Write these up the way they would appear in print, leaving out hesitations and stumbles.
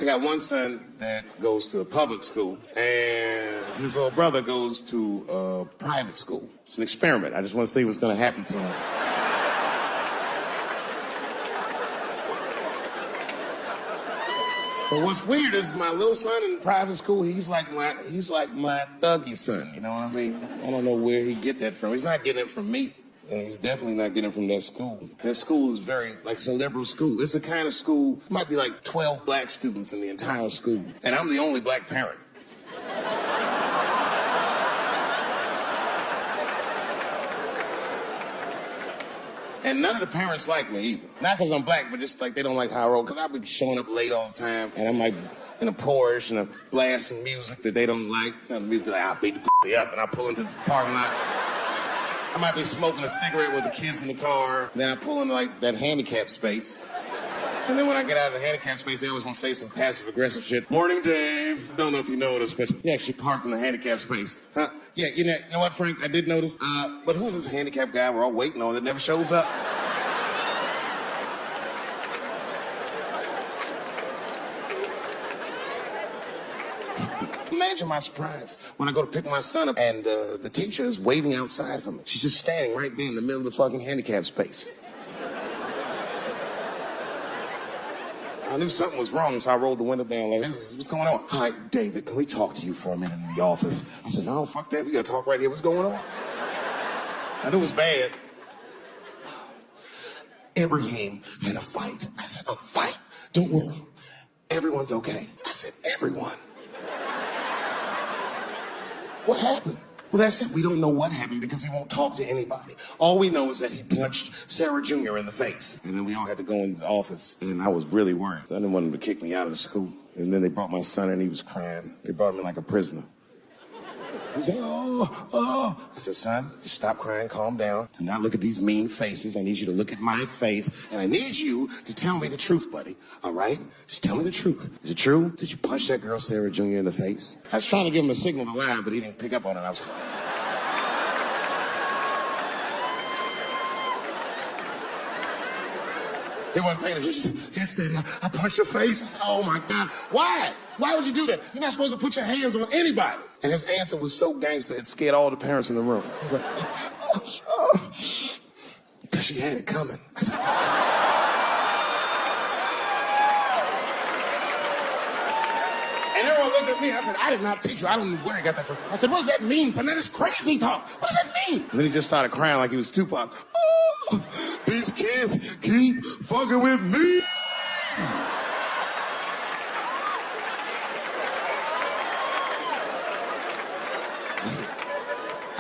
I got one son that goes to a public school, and his little brother goes to a private school. It's an experiment. I just want to see what's going to happen to him. But what's weird is my little son in private school, he's like my thuggy son, you know what I mean? I don't know where he get that from. He's not getting it from me. And he's definitely not getting it from that school. That school is very, it's a liberal school. It's the kind of school, might be like 12 black students in the entire school. And I'm the only black parent. And none of the parents like me either. Not because I'm black, but just like they don't like how I roll. Because I'll be showing up late all the time. And I'm like in a Porsche and I'm blasting music that they don't like. You know, the music be like, I'll beat the pussy up. And I pull into the parking lot. I might be smoking a cigarette with the kids in the car. Then I pull into like that handicap space. And then when I get out of the handicap space, they always want to say some passive-aggressive shit. Morning, Dave. Don't know if you noticed, but he actually parked in the handicap space. Huh? Yeah, you know what, Frank? I did notice. But who is this handicap guy we're all waiting on that never shows up? Imagine my surprise when I go to pick my son up and the teacher is waiting outside for me. She's just standing right there in the middle of the fucking handicap space. I knew something was wrong, so I rolled the window down like, what's going on? Hi, David, can we talk to you for a minute in the office? I said, no, fuck that. We got to talk right here. What's going on? I knew it was bad. Ibrahim had a fight. I said, a fight? Don't worry. Everyone's okay. I said, everyone. What happened? Well, that's it. We don't know what happened because he won't talk to anybody. All we know is that he punched Sarah Jr. in the face. And then we all had to go into the office, and I was really worried. I didn't want him to kick me out of the school. And then they brought my son in, he was crying. They brought him in like a prisoner. He was like, oh. I said, son, just stop crying, calm down. Do not look at these mean faces. I need you to look at my face, and I need you to tell me the truth, buddy. All right? Just tell me the truth. Is it true? Did you punch that girl, Sarah Jr., in the face? I was trying to give him a signal to lie, but he didn't pick up on it. I was He wasn't paying attention. He said, yes, Daddy, I punched her face. I said, oh, my God. Why? Why would you do that? You're not supposed to put your hands on anybody. And his answer was so gangster, it scared all the parents in the room. He was like, oh. Because she had it coming. I said, and everyone looked at me. I said, I did not teach you. I don't know where I got that from. I said, what does that mean, son? That is crazy talk. What does that mean? And then he just started crying like he was Tupac. Oh, these kids keep fucking with me.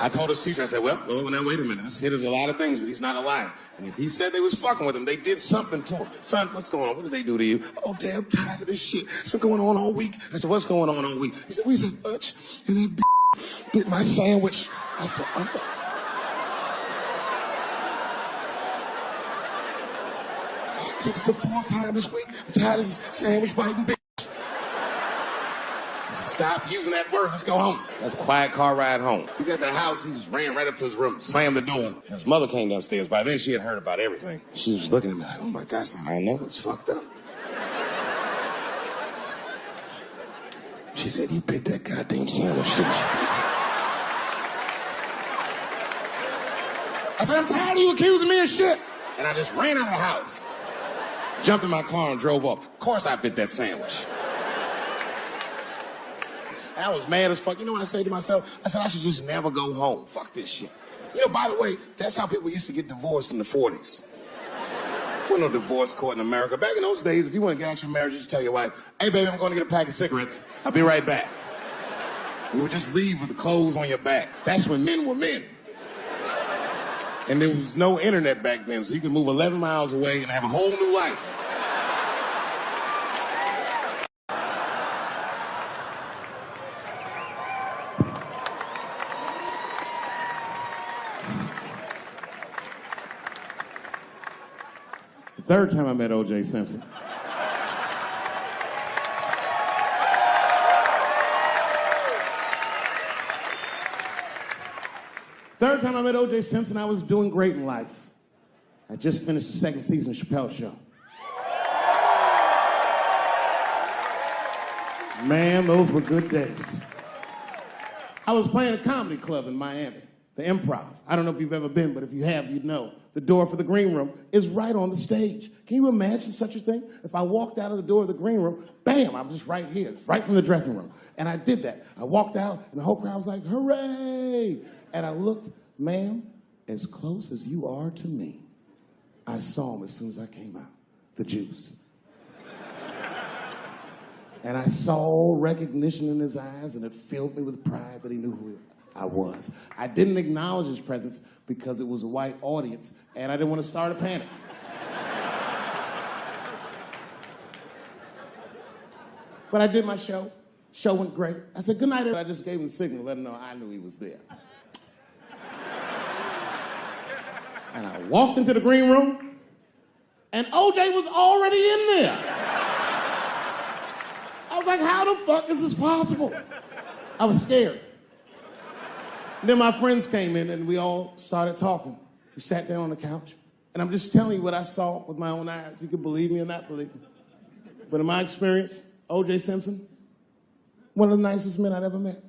I told his teacher, I said, well, now wait a minute. This kid is a lot of things, but he's not a liar. And if he said they was fucking with him, they did something to him. Son, what's going on? What did they do to you? Oh, Dad, I'm tired of this shit. It's been going on all week. I said, what's going on all week? He said, we was at lunch, and that bit my sandwich. I said, oh. He said, it's the fourth time this week. I'm tired of this sandwich biting bitch. Stop using that word. Let's go home. That's a quiet car ride home. We got to the house. He just ran right up to his room, slammed the door. His mother came downstairs. By then, she had heard about everything. She was looking at me like, oh, my gosh, I know it's fucked up. She said, you bit that goddamn sandwich, didn't you? I said, I'm tired of you accusing me of shit. And I just ran out of the house, jumped in my car and drove off. Of course I bit that sandwich. I was mad as fuck. You know what I say to myself? I said, I should just never go home. Fuck this shit. You know, by the way, that's how people used to get divorced in the 40s. There was no divorce court in America. Back in those days, if you want to get out your marriage, you just tell your wife, hey, baby, I'm going to get a pack of cigarettes. I'll be right back. You would just leave with the clothes on your back. That's when men were men. And there was no internet back then, so you could move 11 miles away and have a whole new life. Third time I met O.J. Simpson. Third time I met O.J. Simpson, I was doing great in life. I just finished the second season of Chappelle's show. Man, those were good days. I was playing a comedy club in Miami, the Improv. I don't know if you've ever been, but if you have, you'd know. The door for the green room is right on the stage. Can you imagine such a thing? If I walked out of the door of the green room, bam, I'm just right here. It's right from the dressing room. And I did that. I walked out, and the whole crowd was like, hooray! And I looked, ma'am, as close as you are to me, I saw him as soon as I came out, the Juice. And I saw recognition in his eyes, and it filled me with pride that he knew who I was. I didn't acknowledge his presence because it was a white audience, and I didn't want to start a panic. But I did my show. Show went great. I said, good night. I just gave him the signal, let him know I knew he was there. And I walked into the green room, and OJ was already in there. I was like, how the fuck is this possible? I was scared. And then my friends came in and we all started talking. We sat down on the couch. And I'm just telling you what I saw with my own eyes. You can believe me or not believe me. But in my experience, O.J. Simpson, one of the nicest men I'd ever met.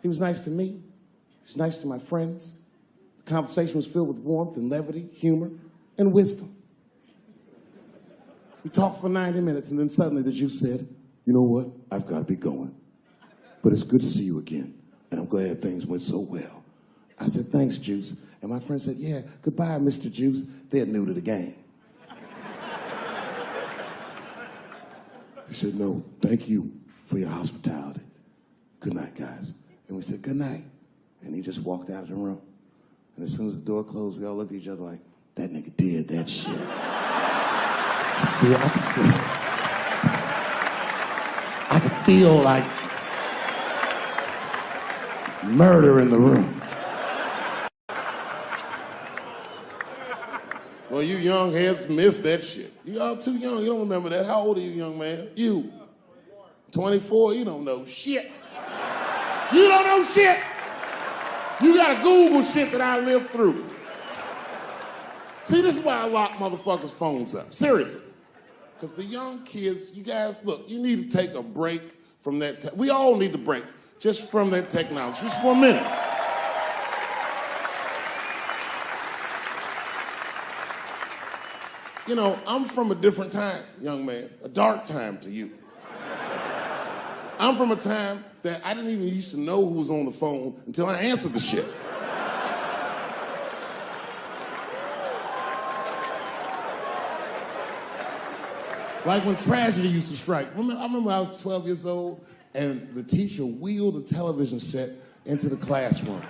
He was nice to me. He was nice to my friends. The conversation was filled with warmth and levity, humor, and wisdom. We talked for 90 minutes, and then suddenly the Juice said, you know what? I've got to be going. But it's good to see you again, and I'm glad things went so well. I said, thanks, Juice. And my friend said, yeah, goodbye, Mr. Juice. They're new to the game. He said, no, thank you for your hospitality. Good night, guys. And we said, good night. And he just walked out of the room. And as soon as the door closed, we all looked at each other like, that nigga did that shit. I could feel like murder in the room. Well, you young heads missed that shit. You all too young. You don't remember that. How old are you, young man? You. 24? You don't know shit. You don't know shit. You gotta Google shit that I lived through. See, this is why I lock motherfuckers' phones up. Seriously. Because the young kids, you guys, look, you need to take a break from that. We all need to break just from that technology, just for a minute. You know, I'm from a different time, young man, a dark time to you. I'm from a time that I didn't even used to know who was on the phone until I answered the shit. Like when tragedy used to strike. I remember I was 12 years old and the teacher wheeled a television set into the classroom.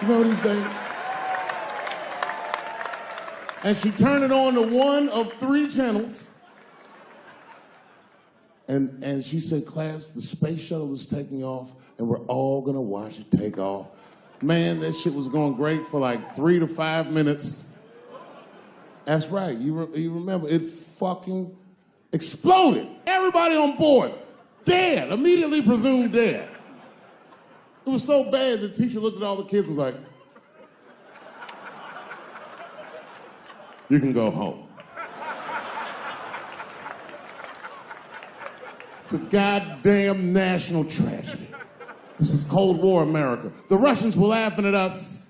You remember these days? And she turned it on to one of 3 channels. And she said, class, the space shuttle is taking off and we're all gonna watch it take off. Man, that shit was going great for like 3 to 5 minutes. That's right, you remember, it fucking exploded. Everybody on board, dead, immediately presumed dead. It was so bad the teacher looked at all the kids and was like, you can go home. It's a goddamn national tragedy. This was Cold War America. The Russians were laughing at us.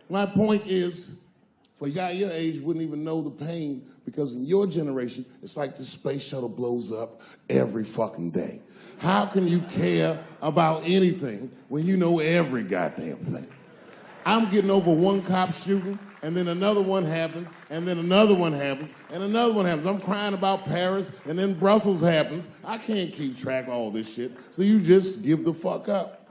My point is, for a guy your age wouldn't even know the pain because in your generation, it's like the space shuttle blows up every fucking day. How can you care about anything when you know every goddamn thing? I'm getting over one cop shooting, and then another one happens, and then another one happens, and another one happens. I'm crying about Paris, and then Brussels happens. I can't keep track of all this shit, so you just give the fuck up.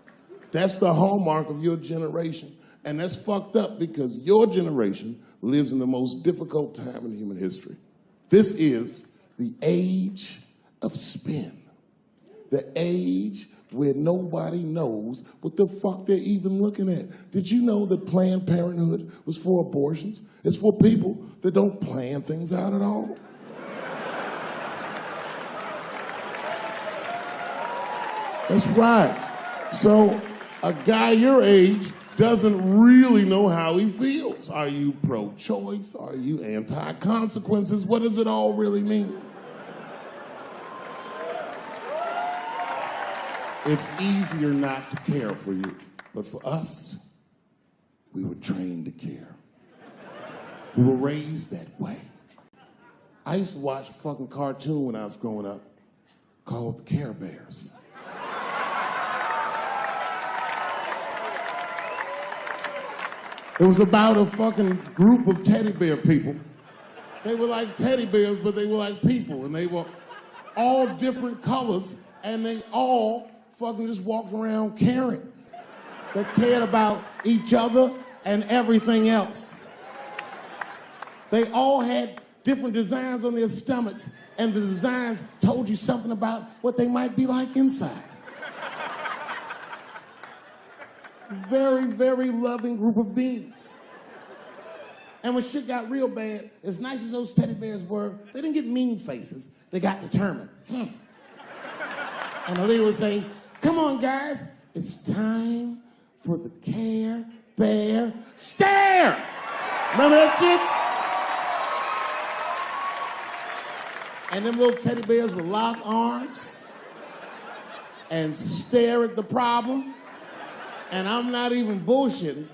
That's the hallmark of your generation, and that's fucked up because your generation lives in the most difficult time in human history. This is the age of spin, the age where nobody knows what the fuck they're even looking at. Did you know that Planned Parenthood was for abortions? It's for people that don't plan things out at all. That's right. So a guy your age doesn't really know how he feels. Are you pro-choice? Are you anti-consequences? What does it all really mean? It's easier not to care for you. But for us, we were trained to care. We were raised that way. I used to watch a fucking cartoon when I was growing up called the Care Bears. It was about a fucking group of teddy bear people. They were like teddy bears, but they were like people, and they were all different colors, and they all fucking just walked around caring. They cared about each other and everything else. They all had different designs on their stomachs, and the designs told you something about what they might be like inside. Very, very loving group of beings. And when shit got real bad, as nice as those teddy bears were, they didn't get mean faces. They got determined. And the leader would say, "Come on, guys, it's time for the Care Bear Stare." Remember that shit? And them little teddy bears would lock arms and stare at the problem. And I'm not even bullshitting.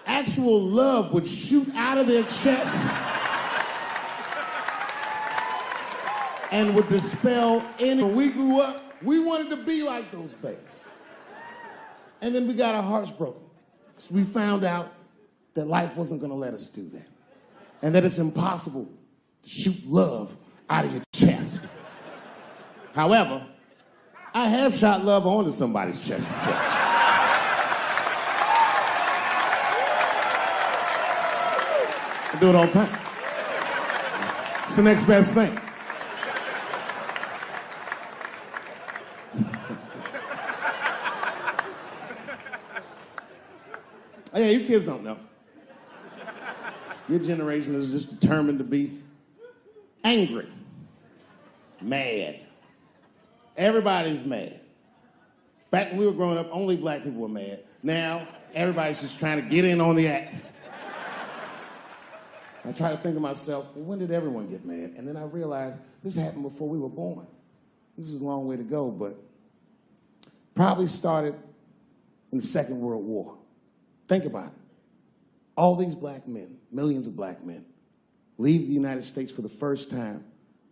Actual love would shoot out of their chest and would dispel any. When we grew up, we wanted to be like those bears. And then we got our hearts broken. So we found out that life wasn't gonna let us do that. And that it's impossible to shoot love out of your chest. However, I have shot love onto somebody's chest before. I do it all the time. It's the next best thing. Oh yeah, you kids don't know. Your generation is just determined to be angry, mad. Everybody's mad. Back when we were growing up, only black people were mad. Now, everybody's just trying to get in on the act. I try to think to myself, well, when did everyone get mad? And then I realized this happened before we were born. This is a long way to go, but probably started in the Second World War. Think about it. All these black men, millions of black men, leave the United States for the first time,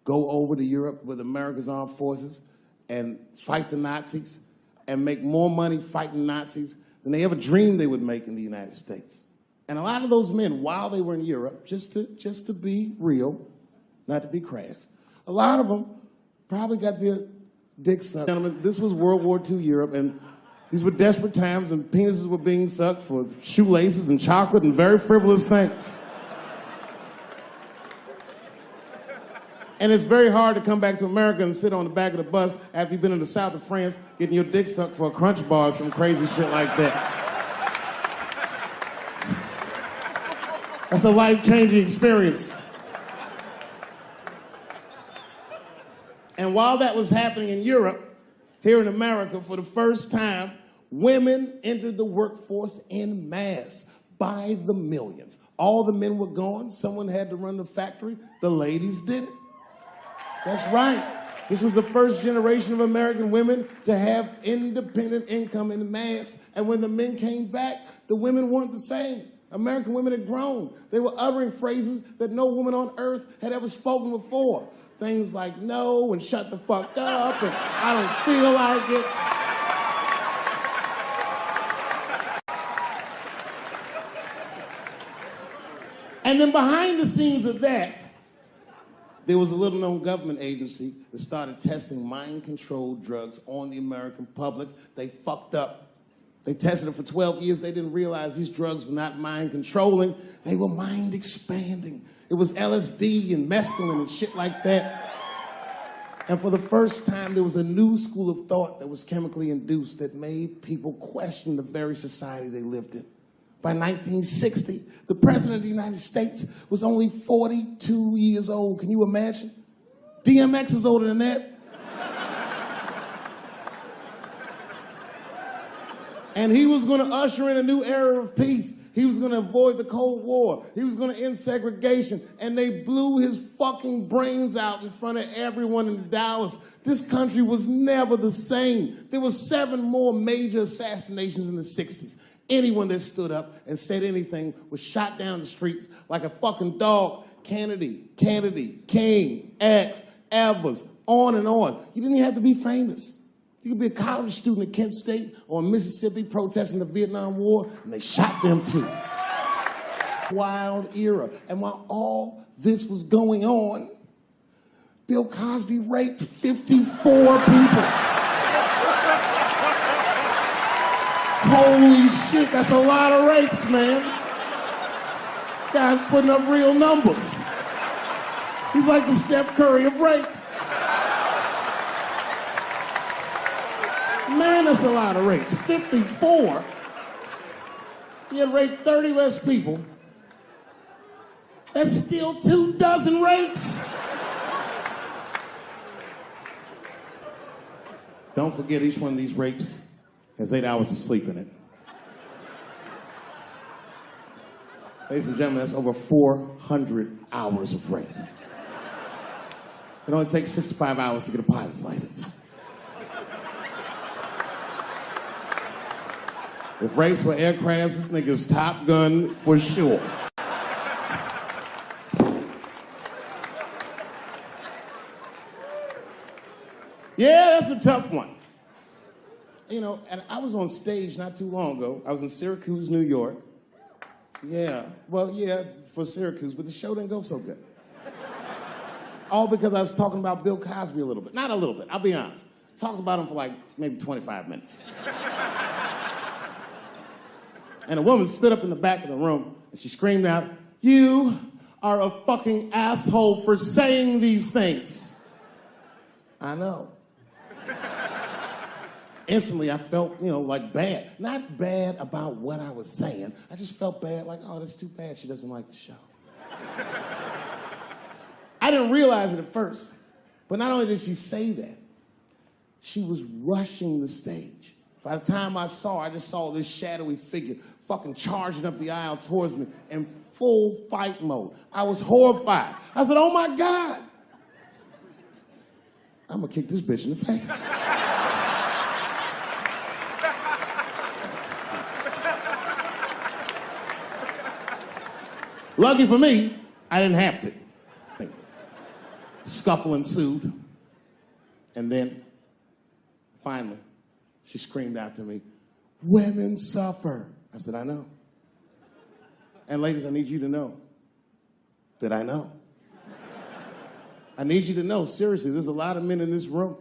go over to Europe with America's armed forces and fight the Nazis and make more money fighting Nazis than they ever dreamed they would make in the United States. And a lot of those men, while they were in Europe, just to be real, not to be crass, a lot of them probably got their dicks sucked. Gentlemen, this was World War II Europe, and these were desperate times, and penises were being sucked for shoelaces and chocolate and very frivolous things. And it's very hard to come back to America and sit on the back of the bus after you've been in the south of France getting your dick sucked for a Crunch bar or some crazy shit like that. That's a life-changing experience. And while that was happening in Europe, here in America, for the first time, women entered the workforce en masse by the millions. All the men were gone. Someone had to run the factory. The ladies did it. That's right. This was the first generation of American women to have independent income en masse. And when the men came back, the women weren't the same. American women had grown. They were uttering phrases that no woman on earth had ever spoken before. Things like no and shut the fuck up and I don't feel like it. And then behind the scenes of that, there was a little-known government agency that started testing mind-controlled drugs on the American public. They fucked up. They tested it for 12 years. They didn't realize these drugs were not mind-controlling. They were mind-expanding. It was LSD and mescaline and shit like that. And for the first time, there was a new school of thought that was chemically induced that made people question the very society they lived in. By 1960, the President of the United States was only 42 years old. Can you imagine? DMX is older than that. And he was going to usher in a new era of peace. He was gonna avoid the Cold War. He was gonna end segregation. And they blew his fucking brains out in front of everyone in Dallas. This country was never the same. There were 7 more major assassinations in the 60s. Anyone that stood up and said anything was shot down the streets like a fucking dog. Kennedy, King, X, Evers, on and on. You didn't even have to be famous. You could be a college student at Kent State or in Mississippi protesting the Vietnam War, and they shot them too. Wild era. And while all this was going on, Bill Cosby raped 54 people. Holy shit, that's a lot of rapes, man. This guy's putting up real numbers. He's like the Steph Curry of rape. Man, that's a lot of rapes. 54. He had raped 30 less people. That's still 24 rapes. Don't forget, each one of these rapes has 8 hours of sleep in it. Ladies and gentlemen, that's over 400 hours of rape. It only takes 65 hours to get a pilot's license. If rapes were aircrafts, this nigga's Top Gun for sure. Yeah, that's a tough one. You know, and I was on stage not too long ago. I was in Syracuse, New York. Yeah, well, yeah, for Syracuse, but the show didn't go so good. All because I was talking about Bill Cosby a little bit. Not a little bit, I'll be honest. Talked about him for like maybe 25 minutes. And a woman stood up in the back of the room and she screamed out, "You are a fucking asshole for saying these things." I know. Instantly, I felt, like bad. Not bad about what I was saying. I just felt bad, like, oh, that's too bad she doesn't like the show. I didn't realize it at first, but not only did she say that, she was rushing the stage. By the time I saw her, I just saw this shadowy figure fucking charging up the aisle towards me in full fight mode. I was horrified. I said, oh my God. I'm gonna kick this bitch in the face. Lucky for me, I didn't have to. Scuffle ensued. And then, finally, she screamed out to me, "Women suffer." I said, I know. And ladies, I need you to know that I know. I need you to know, seriously, there's a lot of men in this room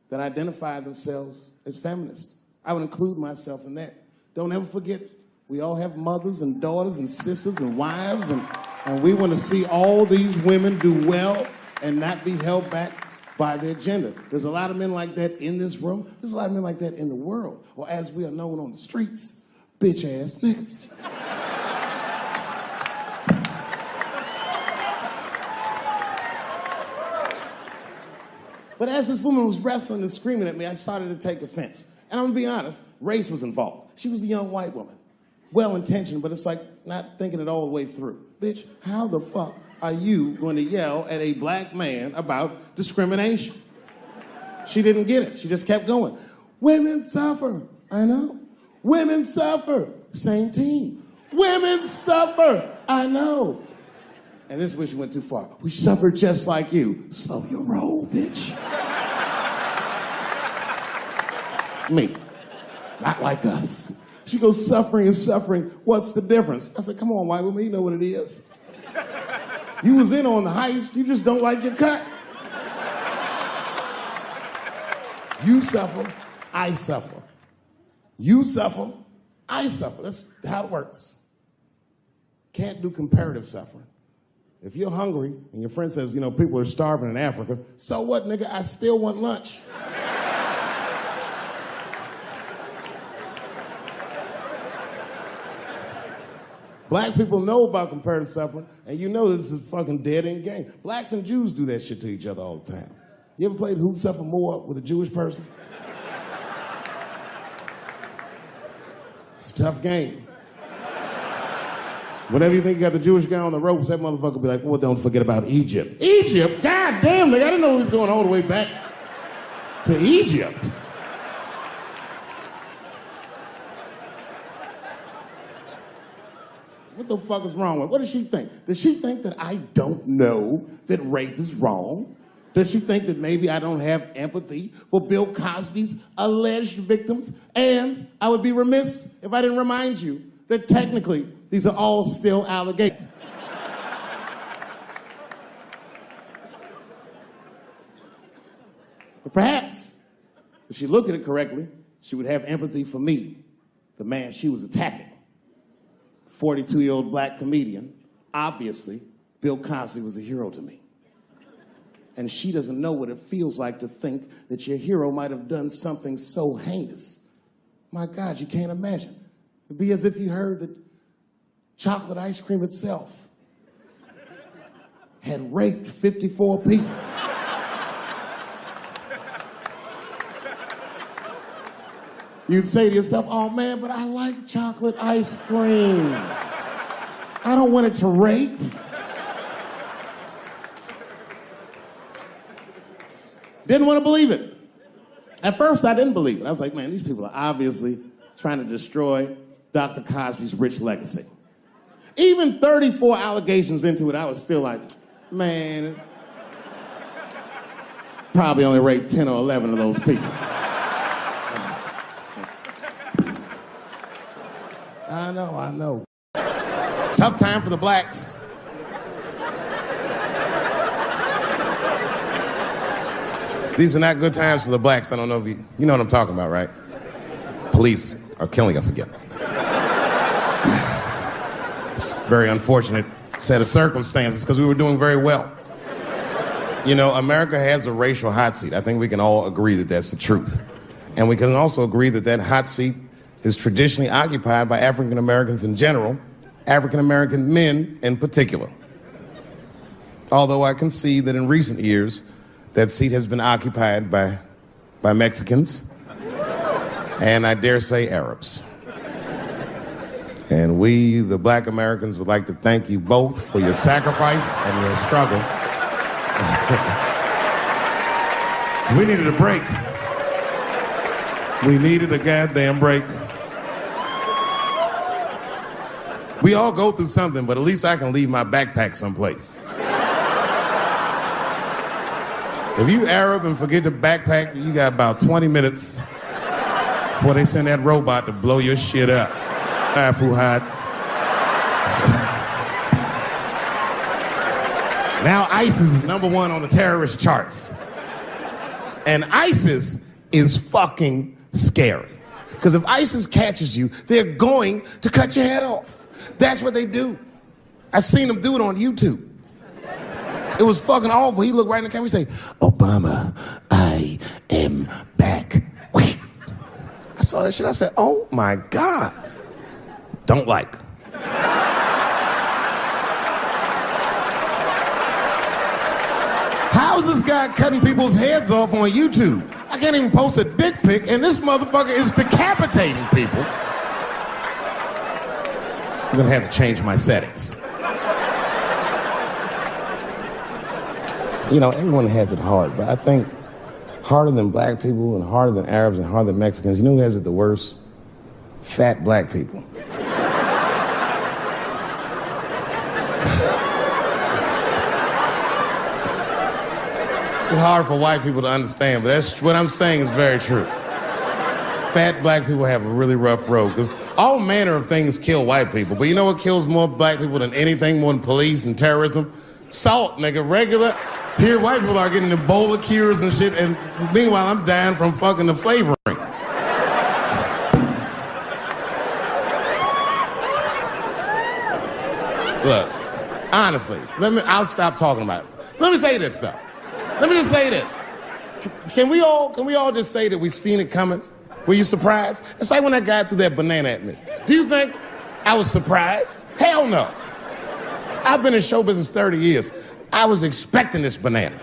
that identify themselves as feminists. I would include myself in that. Don't ever forget, we all have mothers and daughters and sisters and wives, and we want to see all these women do well and not be held back by their gender. There's a lot of men like that in this room. There's a lot of men like that in the world, or as we are known on the streets, bitch-ass niggas. But as this woman was wrestling and screaming at me, I started to take offense. And I'm gonna be honest, race was involved. She was a young white woman. Well-intentioned, but it's like not thinking it all the way through. Bitch, how the fuck are you going to yell at a black man about discrimination? She didn't get it. She just kept going. Women suffer. I know. Women suffer. Same team. Women suffer. I know. And this is where she went too far. We suffer just like you. Slow your roll, bitch. Me. Not like us. She goes, suffering and suffering. What's the difference? I said, come on, white woman, you know what it is. You was in on the heist, you just don't like your cut. You suffer, I suffer. You suffer, I suffer. That's how it works. Can't do comparative suffering. If you're hungry and your friend says, people are starving in Africa, so what, nigga? I still want lunch. Black people know about comparative suffering, and you know this is a fucking dead-end game. Blacks and Jews do that shit to each other all the time. You ever played Who Suffer More with a Jewish person? It's a tough game. Whenever you think you got the Jewish guy on the ropes, that motherfucker will be like, well, don't forget about Egypt. Egypt? God damn, nigga, I didn't know he was going all the way back to Egypt. What the fuck is wrong with her? What does she think? Does she think that I don't know that rape is wrong? Does she think that maybe I don't have empathy for Bill Cosby's alleged victims? And I would be remiss if I didn't remind you that technically these are all still allegations. But perhaps, if she looked at it correctly, she would have empathy for me, the man she was attacking. 42-year-old black comedian. Obviously, Bill Cosby was a hero to me. And she doesn't know what it feels like to think that your hero might have done something so heinous. My God, you can't imagine. It'd be as if you heard that chocolate ice cream itself had raped 54 people. You'd say to yourself, oh man, but I like chocolate ice cream. I don't want it to rape. Didn't want to believe it. At first, I didn't believe it. I was like, man, these people are obviously trying to destroy Dr. Cosby's rich legacy. Even 34 allegations into it, I was still like, man, probably only raped 10 or 11 of those people. I know. Tough time for the blacks. These are not good times for the blacks. I don't know if you know what I'm talking about, right? Police are killing us again. It's a very unfortunate set of circumstances because we were doing very well. You know, America has a racial hot seat. I think we can all agree that that's the truth. And we can also agree that that hot seat is traditionally occupied by African Americans in general, African American men in particular. Although I can see that in recent years, that seat has been occupied by Mexicans, and I dare say Arabs. And we, the black Americans, would like to thank you both for your sacrifice and your struggle. We needed a break. We needed a goddamn break. We all go through something, but at least I can leave my backpack someplace. If you Arab and forget your backpack, you got about 20 minutes before they send that robot to blow your shit up. Fuhad. Now ISIS is #1 on the terrorist charts. And ISIS is fucking scary. Because if ISIS catches you, they're going to cut your head off. That's what they do. I've seen them do it on YouTube. It was fucking awful. He looked right in the camera and say, Obama, I am back. I saw that shit. I said, oh my God. Don't like. How is this guy cutting people's heads off on YouTube? I can't even post a dick pic, and this motherfucker is decapitating people. I'm gonna have to change my settings. You know, everyone has it hard, but I think harder than black people and harder than Arabs and harder than Mexicans, you know who has it the worst? Fat black people. It's hard for white people to understand, but that's what I'm saying is very true. Fat black people have a really rough road because all manner of things kill white people. But you know what kills more black people than anything, more than police and terrorism? Salt, nigga. Regular. Here, white people are getting Ebola cures and shit, and meanwhile, I'm dying from fucking the flavoring. Look, honestly, I'll stop talking about it. Let me say this, though. Let me just say this. Can we all just say that we've seen it coming? Were you surprised? It's like when that guy threw that banana at me. Do you think I was surprised? Hell no. I've been in show business 30 years. I was expecting this banana.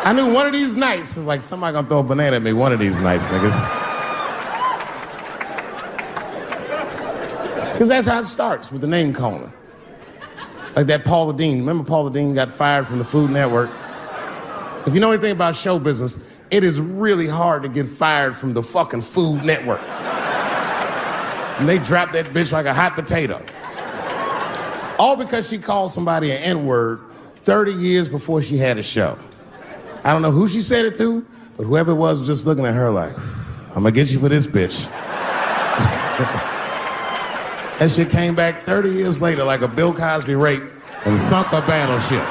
I knew one of these nights, it's like somebody gonna throw a banana at me one of these nights, niggas. Because that's how it starts, with the name calling. Like that Paula Deen. Remember Paula Deen got fired from the Food Network? If you know anything about show business, it is really hard to get fired from the fucking Food Network. And they dropped that bitch like a hot potato. All because she called somebody an N-word 30 years before she had a show. I don't know who she said it to, but whoever it was just looking at her like, I'm gonna get you for this bitch. That shit came back 30 years later like a Bill Cosby rape and sunk a battleship.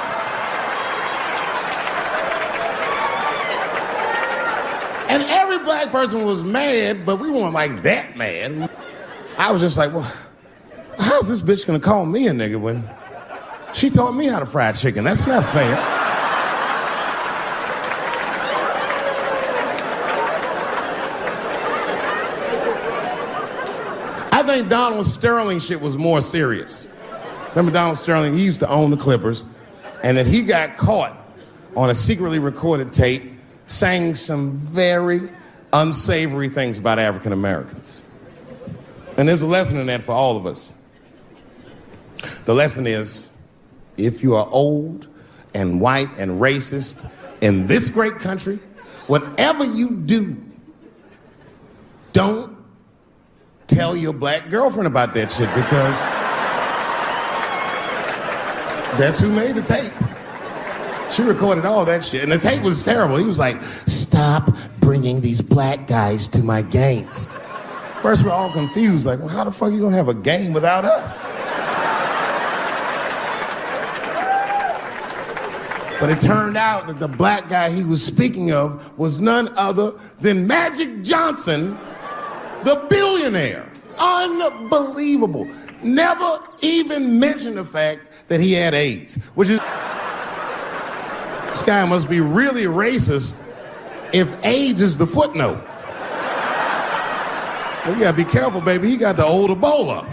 And every black person was mad, but we weren't like that mad. I was just like, well, how's this bitch gonna call me a nigga when she taught me how to fry chicken? That's not fair. I think Donald Sterling shit was more serious. Remember Donald Sterling? He used to own the Clippers, and then he got caught on a secretly recorded tape saying some very unsavory things about African Americans. And there's a lesson in that for all of us. The lesson is, if you are old and white and racist in this great country, whatever you do, don't tell your black girlfriend about that shit, because that's who made the tape. She recorded all that shit, and the tape was terrible. He was like, stop bringing these black guys to my games. First, we're all confused, like, well, how the fuck are you gonna have a game without us? But it turned out that the black guy he was speaking of was none other than Magic Johnson, the billionaire. Unbelievable. Never even mentioned the fact that he had AIDS, which is... This guy must be really racist if AIDS is the footnote. Well, you gotta be careful, baby. He got the old Ebola.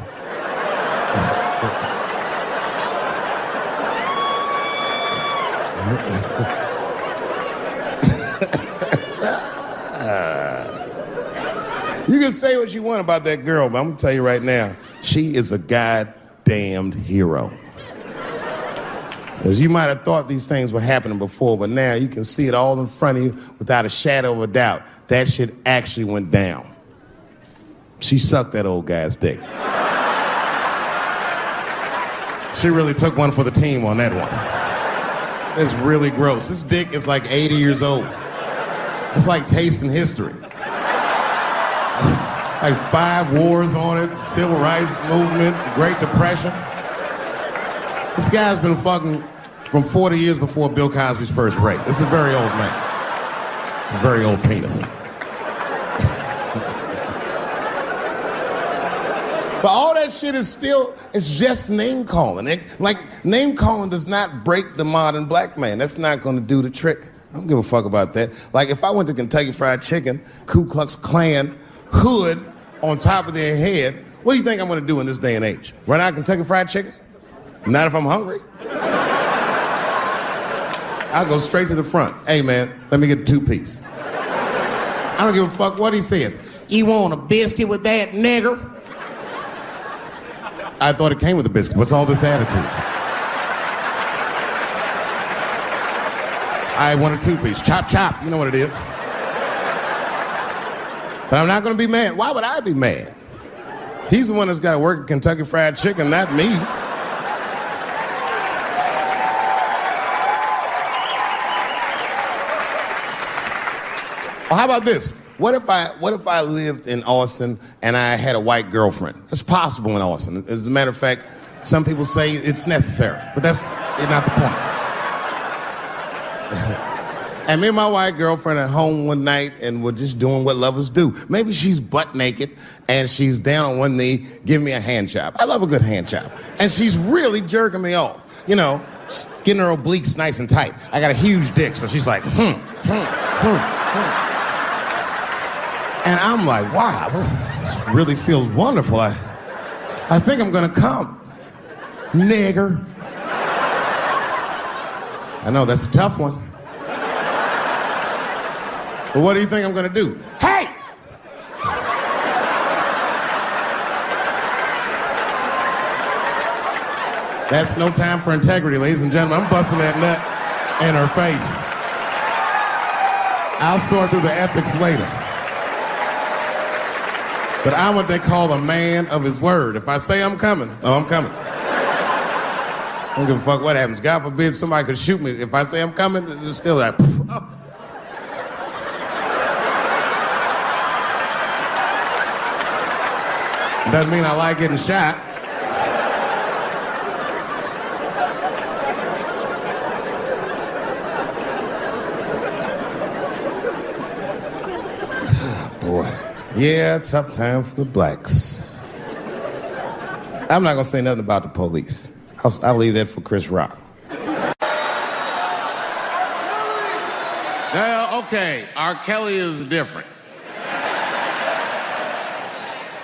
You can say what you want about that girl, but I'm gonna tell you right now, she is a goddamned hero. Because you might have thought these things were happening before, but now you can see it all in front of you without a shadow of a doubt. That shit actually went down. She sucked that old guy's dick. She really took one for the team on that one. It's really gross. This dick is like 80 years old. It's like tasting history. Like 5 wars on it, Civil Rights Movement, Great Depression. This guy's been fucking from 40 years before Bill Cosby's first rape. This is a very old man. It's a very old penis. But all that shit is still, it's just name calling. Like, name calling does not break the modern black man. That's not gonna do the trick. I don't give a fuck about that. Like, if I went to Kentucky Fried Chicken, Ku Klux Klan, hood on top of their head, what do you think I'm gonna do in this day and age? Run out Kentucky Fried Chicken? Not if I'm hungry. I'll go straight to the front. Hey, man, let me get a 2-piece. I don't give a fuck what he says. You want a biscuit with that, nigger? I thought it came with a biscuit. What's all this attitude? I want a 2-piece. Chop, chop. You know what it is. But I'm not going to be mad. Why would I be mad? He's the one that's got to work at Kentucky Fried Chicken, not me. Well, how about this? What if I lived in Austin and I had a white girlfriend? It's possible in Austin. As a matter of fact, some people say it's necessary, but that's not the point. And me and my white girlfriend at home one night, and we're just doing what lovers do. Maybe she's butt naked and she's down on one knee giving me a hand job. I love a good hand job. And she's really jerking me off. You know, getting her obliques nice and tight. I got a huge dick, so she's like, And I'm like, wow, this really feels wonderful. I think I'm gonna come. Nigger. I know, that's a tough one. But what do you think I'm gonna do? Hey! That's no time for integrity, ladies and gentlemen. I'm busting that nut in her face. I'll sort through the ethics later. But I'm what they call a man of his word. If I say I'm coming, oh, I'm coming. I don't give a fuck what happens. God forbid somebody could shoot me. If I say I'm coming, it's still like, oh. Doesn't mean I like getting shot. Boy. Yeah, tough time for the blacks. I'm not gonna say nothing about the police. I'll leave that for Chris Rock. Okay, R. Kelly is different.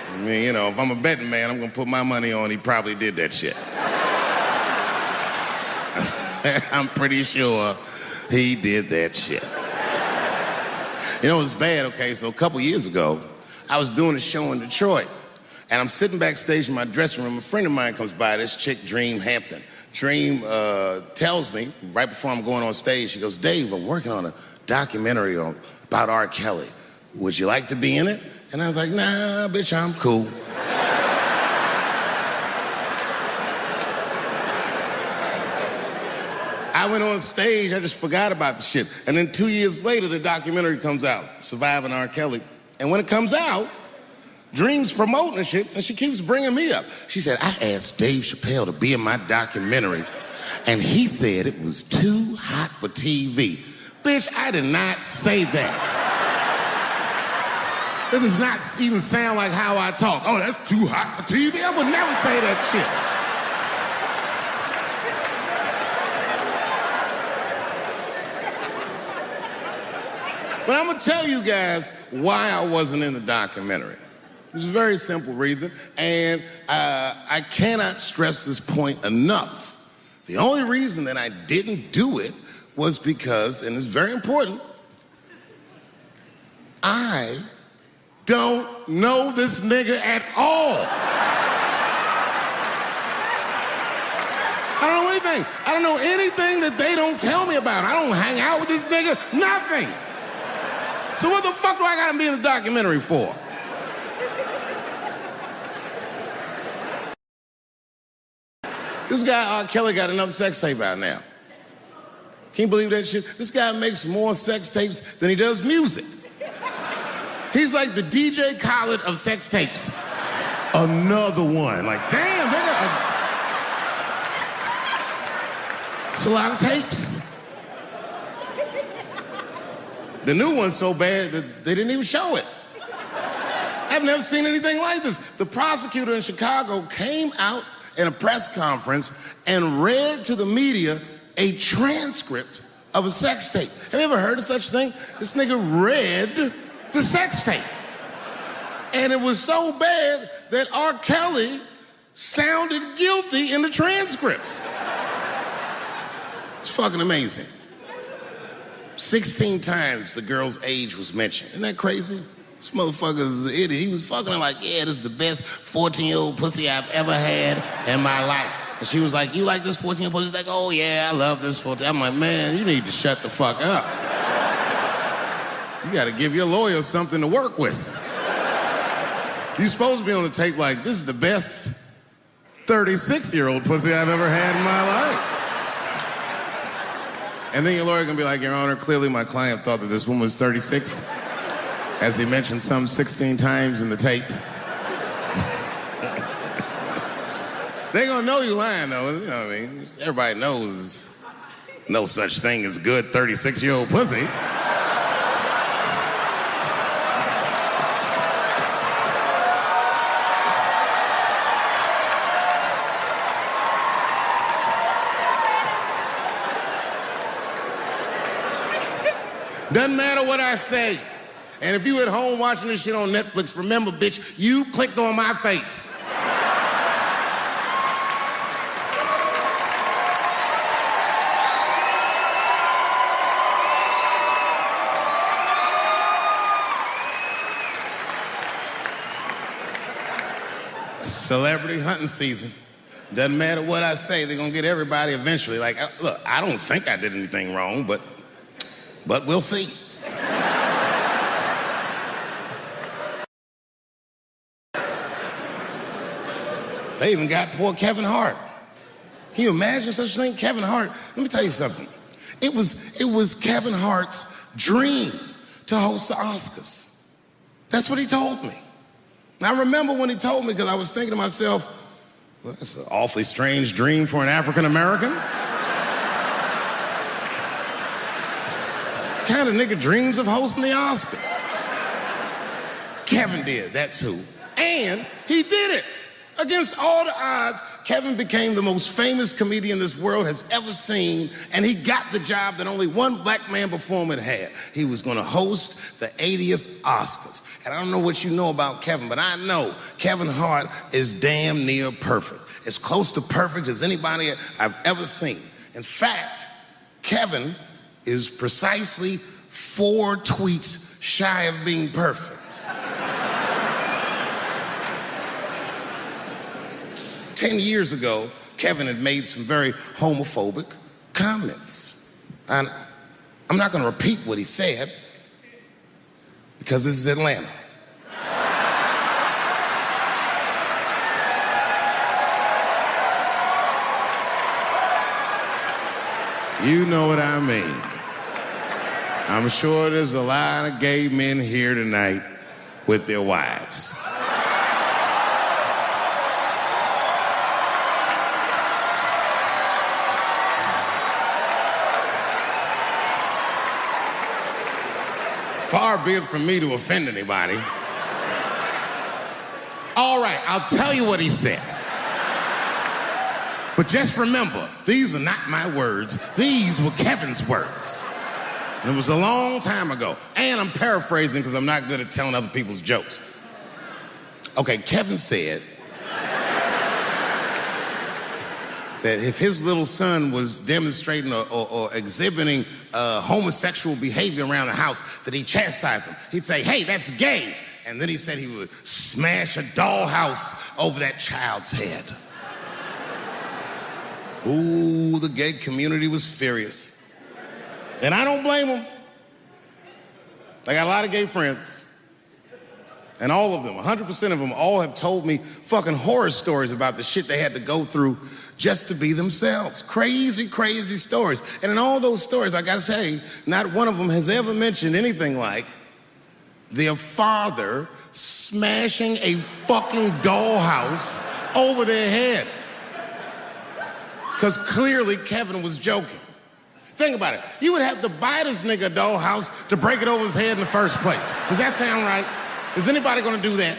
I mean, you know, if I'm a betting man, I'm gonna put my money on he probably did that shit. I'm pretty sure he did that shit. You know, it was bad, okay? So a couple years ago, I was doing a show in Detroit, and I'm sitting backstage in my dressing room. A friend of mine comes by, this chick, Dream Hampton. Dream tells me, right before I'm going on stage, she goes, Dave, I'm working on a documentary about R. Kelly. Would you like to be in it? And I was like, nah, bitch, I'm cool. I went on stage, I just forgot about the shit. And then 2 years later, the documentary comes out, Surviving R. Kelly. And when it comes out, Dream's promoting the shit, and she keeps bringing me up. She said, I asked Dave Chappelle to be in my documentary, and he said it was too hot for TV. Bitch, I did not say that. It does not even sound like how I talk. Oh, that's too hot for TV? I would never say that shit. But I'm gonna tell you guys why I wasn't in the documentary. There's a very simple reason, and I cannot stress this point enough. The only reason that I didn't do it was because, and it's very important, I don't know this nigga at all. I don't know anything. I don't know anything that they don't tell me about. I don't hang out with this nigga, nothing. So what the fuck do I gotta be in the documentary for? This guy, R. Kelly, got another sex tape out now. Can you believe that shit? This guy makes more sex tapes than he does music. He's like the DJ Khaled of sex tapes. Another one. Like, damn, nigga. It's a lot of tapes. The new one's so bad that they didn't even show it. I've never seen anything like this. The prosecutor in Chicago came out in a press conference and read to the media a transcript of a sex tape. Have you ever heard of such a thing? This nigga read the sex tape. And it was so bad that R. Kelly sounded guilty in the transcripts. It's fucking amazing. 16 times the girl's age was mentioned. Isn't that crazy? This motherfucker is an idiot. He was fucking her like, yeah, this is the best 14-year-old pussy I've ever had in my life. And she was like, you like this 14-year-old pussy? He's like, oh yeah, I love this 14. I'm like, man, you need to shut the fuck up. You gotta give your lawyer something to work with. You're supposed to be on the tape like, this is the best 36-year-old pussy I've ever had in my life. And then your lawyer gonna be like, Your Honor, clearly my client thought that this woman was 36, as he mentioned some 16 times in the tape. They gonna know you lying though, you know what I mean? Everybody knows no such thing as good 36-year-old pussy. Doesn't matter what I say. And if you at home watching this shit on Netflix, remember, bitch, you clicked on my face. Celebrity hunting season. Doesn't matter what I say, they're gonna get everybody eventually. Like, look, I don't think I did anything wrong, but we'll see. They even got poor Kevin Hart. Can you imagine such a thing? Kevin Hart, let me tell you something. It was Kevin Hart's dream to host the Oscars. That's what he told me. And I remember when he told me, because I was thinking to myself, well, that's an awfully strange dream for an African American. What kind of nigga dreams of hosting the Oscars? Kevin did, that's who. And he did it. Against all the odds, Kevin became the most famous comedian this world has ever seen, and he got the job that only one black man before him had had. He was gonna host the 80th Oscars. And I don't know what you know about Kevin, but I know Kevin Hart is damn near perfect. As close to perfect as anybody I've ever seen. In fact, Kevin is precisely 4 tweets shy of being perfect. 10 years ago, Kevin had made some very homophobic comments. And I'm not gonna repeat what he said, because this is Atlanta. You know what I mean. I'm sure there's a lot of gay men here tonight with their wives. Far be it from me to offend anybody. All right, I'll tell you what he said. But just remember, these were not my words. These were Kevin's words. And it was a long time ago. And I'm paraphrasing because I'm not good at telling other people's jokes. Okay, Kevin said that if his little son was demonstrating or exhibiting homosexual behavior around the house, that he'd chastise him. He'd say, hey, that's gay. And then he said he would smash a dollhouse over that child's head. Ooh, the gay community was furious. And I don't blame them. I got a lot of gay friends. And all of them, 100% of them, all have told me fucking horror stories about the shit they had to go through just to be themselves. Crazy, crazy stories. And in all those stories, I gotta say, not one of them has ever mentioned anything like their father smashing a fucking dollhouse over their head. Because clearly Kevin was joking. Think about it. You would have to buy this nigga a dollhouse to break it over his head in the first place. Does that sound right? Is anybody gonna do that?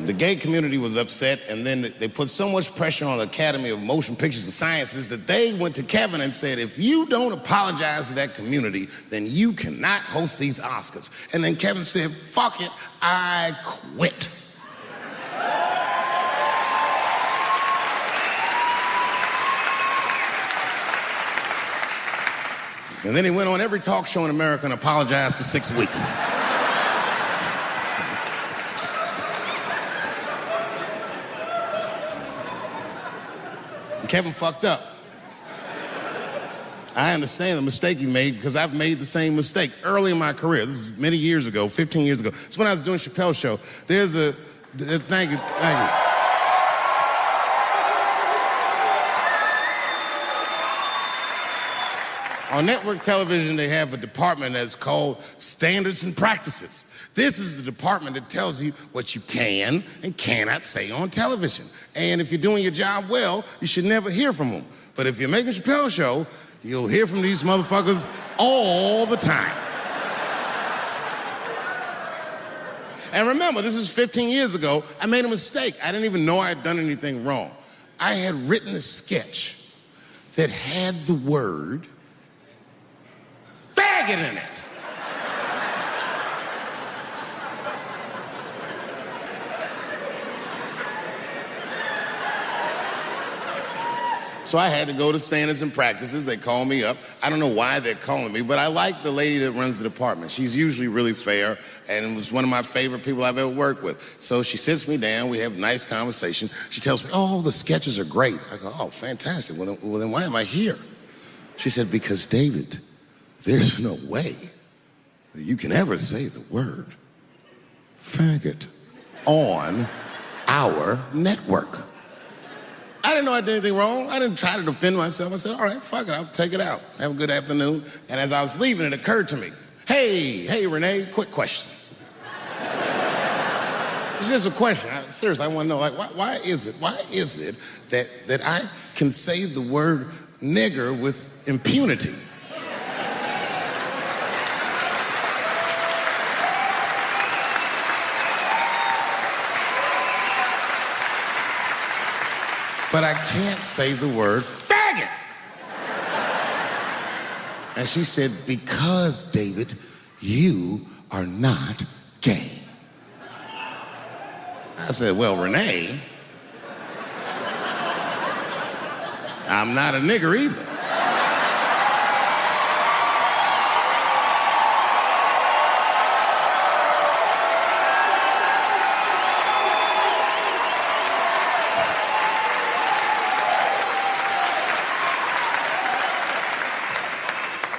The gay community was upset, and then they put so much pressure on the Academy of Motion Pictures and Sciences that they went to Kevin and said, if you don't apologize to that community, then you cannot host these Oscars. And then Kevin said, fuck it, I quit. And then he went on every talk show in America and apologized for 6 weeks. And Kevin fucked up. I understand the mistake he made because I've made the same mistake early in my career. This is many years ago, 15 years ago. It's when I was doing Chappelle's show. There's a, thank you. On network television, they have a department that's called Standards and Practices. This is the department that tells you what you can and cannot say on television. And if you're doing your job well, you should never hear from them. But if you're making Chappelle's show, you'll hear from these motherfuckers all the time. And remember, this is 15 years ago. I made a mistake. I didn't even know I had done anything wrong. I had written a sketch that had the word faggot in it. So I had to go to standards and practices. They call me up. I don't know why they're calling me, but I like the lady that runs the department. She's usually really fair and was one of my favorite people I've ever worked with. So she sits me down. We have a nice conversation. She tells me, oh, the sketches are great. I go, oh, fantastic. Well, then why am I here? She said, because, David, there's no way that you can ever say the word faggot on our network. I didn't know I did anything wrong. I didn't try to defend myself. I said, all right, fuck it, I'll take it out. Have a good afternoon. And as I was leaving, it occurred to me, hey, Renee, quick question. It's just a question. Seriously, I want to know, like, why is it that I can say the word nigger with impunity? But I can't say the word faggot. And she said, because, David, you are not gay. I said, well, Renee, I'm not a nigger either.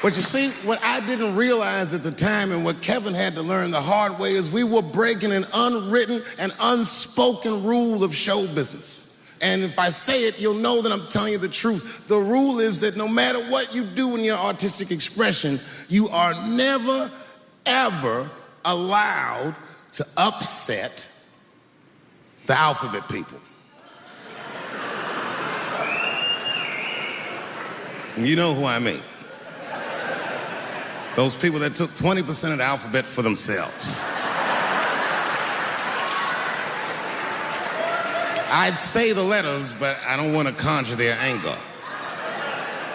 But you see, what I didn't realize at the time and what Kevin had to learn the hard way is we were breaking an unwritten and unspoken rule of show business. And if I say it, you'll know that I'm telling you the truth. The rule is that no matter what you do in your artistic expression, you are never, ever allowed to upset the alphabet people. You know who I mean. Those people that took 20% of the alphabet for themselves. I'd say the letters, but I don't want to conjure their anger.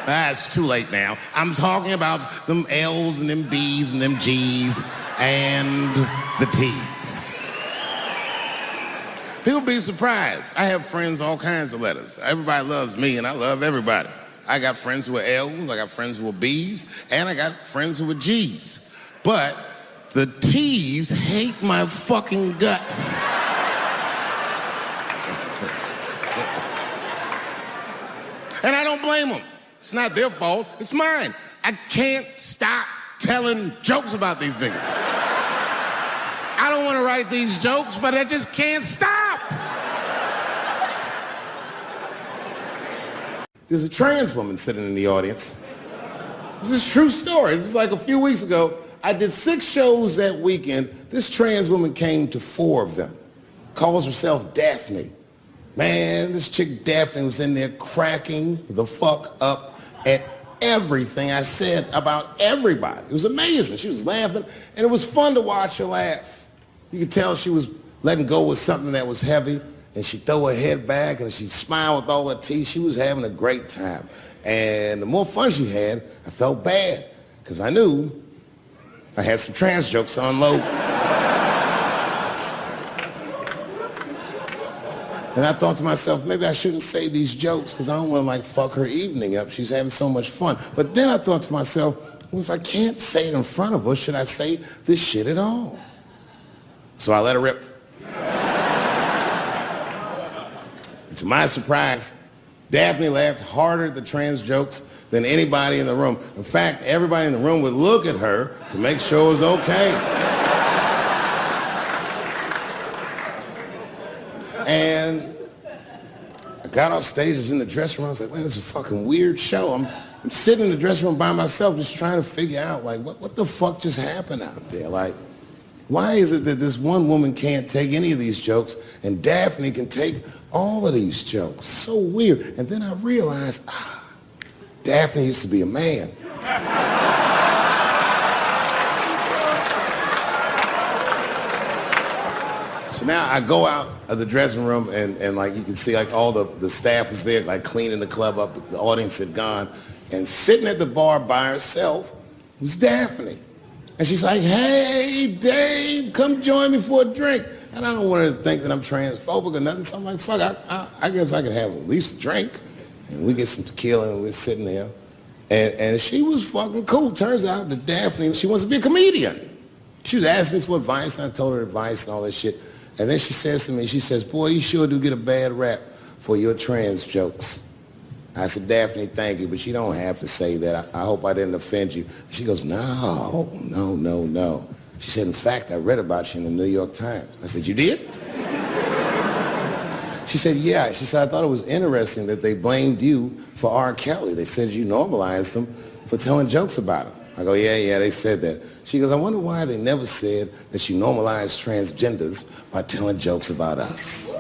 It's too late now. I'm talking about them L's and them B's and them G's and the T's. People be surprised. I have friends, all kinds of letters. Everybody loves me and I love everybody. I got friends who are L's, I got friends who are B's, and I got friends who are G's. But the T's hate my fucking guts. And I don't blame them. It's not their fault, it's mine. I can't stop telling jokes about these niggas. I don't want to write these jokes, but I just can't stop. There's a trans woman sitting in the audience. This is a true story. This was like a few weeks ago. I did 6 shows that weekend. This trans woman came to 4 of them. Calls herself Daphne. Man, this chick Daphne was in there cracking the fuck up at everything I said about everybody. It was amazing. She was laughing, and it was fun to watch her laugh. You could tell she was letting go of something that was heavy. And she'd throw her head back and she'd smile with all her teeth. She was having a great time. And the more fun she had, I felt bad. Because I knew I had some trans jokes to unload. And I thought to myself, maybe I shouldn't say these jokes because I don't want to like fuck her evening up. She's having so much fun. But then I thought to myself, well, if I can't say it in front of her, should I say this shit at all? So I let her rip. To my surprise, Daphne laughed harder at the trans jokes than anybody in the room. In fact, everybody in the room would look at her to make sure it was okay. And I got off stage, I was in the dressing room, I was like, man, this is a fucking weird show. I'm sitting in the dressing room by myself just trying to figure out, like, what the fuck just happened out there? Like, why is it that this one woman can't take any of these jokes and Daphne can take all of these jokes? So weird. And then I realized, Daphne used to be a man. So now I go out of the dressing room and like you can see like all the staff was there like cleaning the club up. The audience had gone. And sitting at the bar by herself was Daphne. And she's like, hey, Dave, come join me for a drink. And I don't want her to think that I'm transphobic or nothing. So I'm like, fuck, I guess I could have at least a drink. And we get some tequila and we're sitting there. And she was fucking cool. Turns out that Daphne, she wants to be a comedian. She was asking me for advice, and I told her advice and all that shit. And then she says to me, she says, boy, you sure do get a bad rap for your trans jokes. I said, Daphne, thank you, but you don't have to say that. I hope I didn't offend you. She goes, no. She said, in fact, I read about you in the New York Times. I said, you did? She said, yeah. She said, I thought it was interesting that they blamed you for R. Kelly. They said you normalized him for telling jokes about him. I go, yeah, they said that. She goes, I wonder why they never said that you normalized transgenders by telling jokes about us.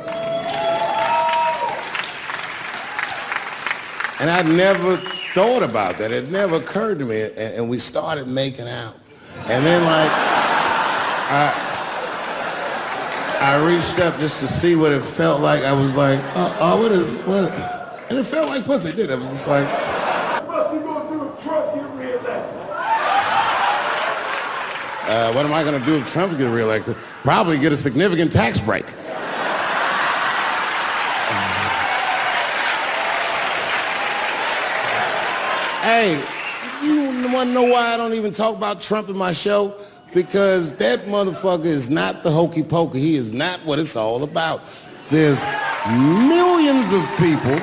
And I never thought about that. It never occurred to me. And we started making out. And then, like, I reached up just to see what it felt like. I was like, what? And it felt like pussy, did it? It was just like... What you gonna do if Trump get reelected? What am I gonna do if Trump gets reelected? Probably get a significant tax break. Hey, you wanna know why I don't even talk about Trump in my show? Because that motherfucker is not the hokey pokey. He is not what it's all about. There's millions of people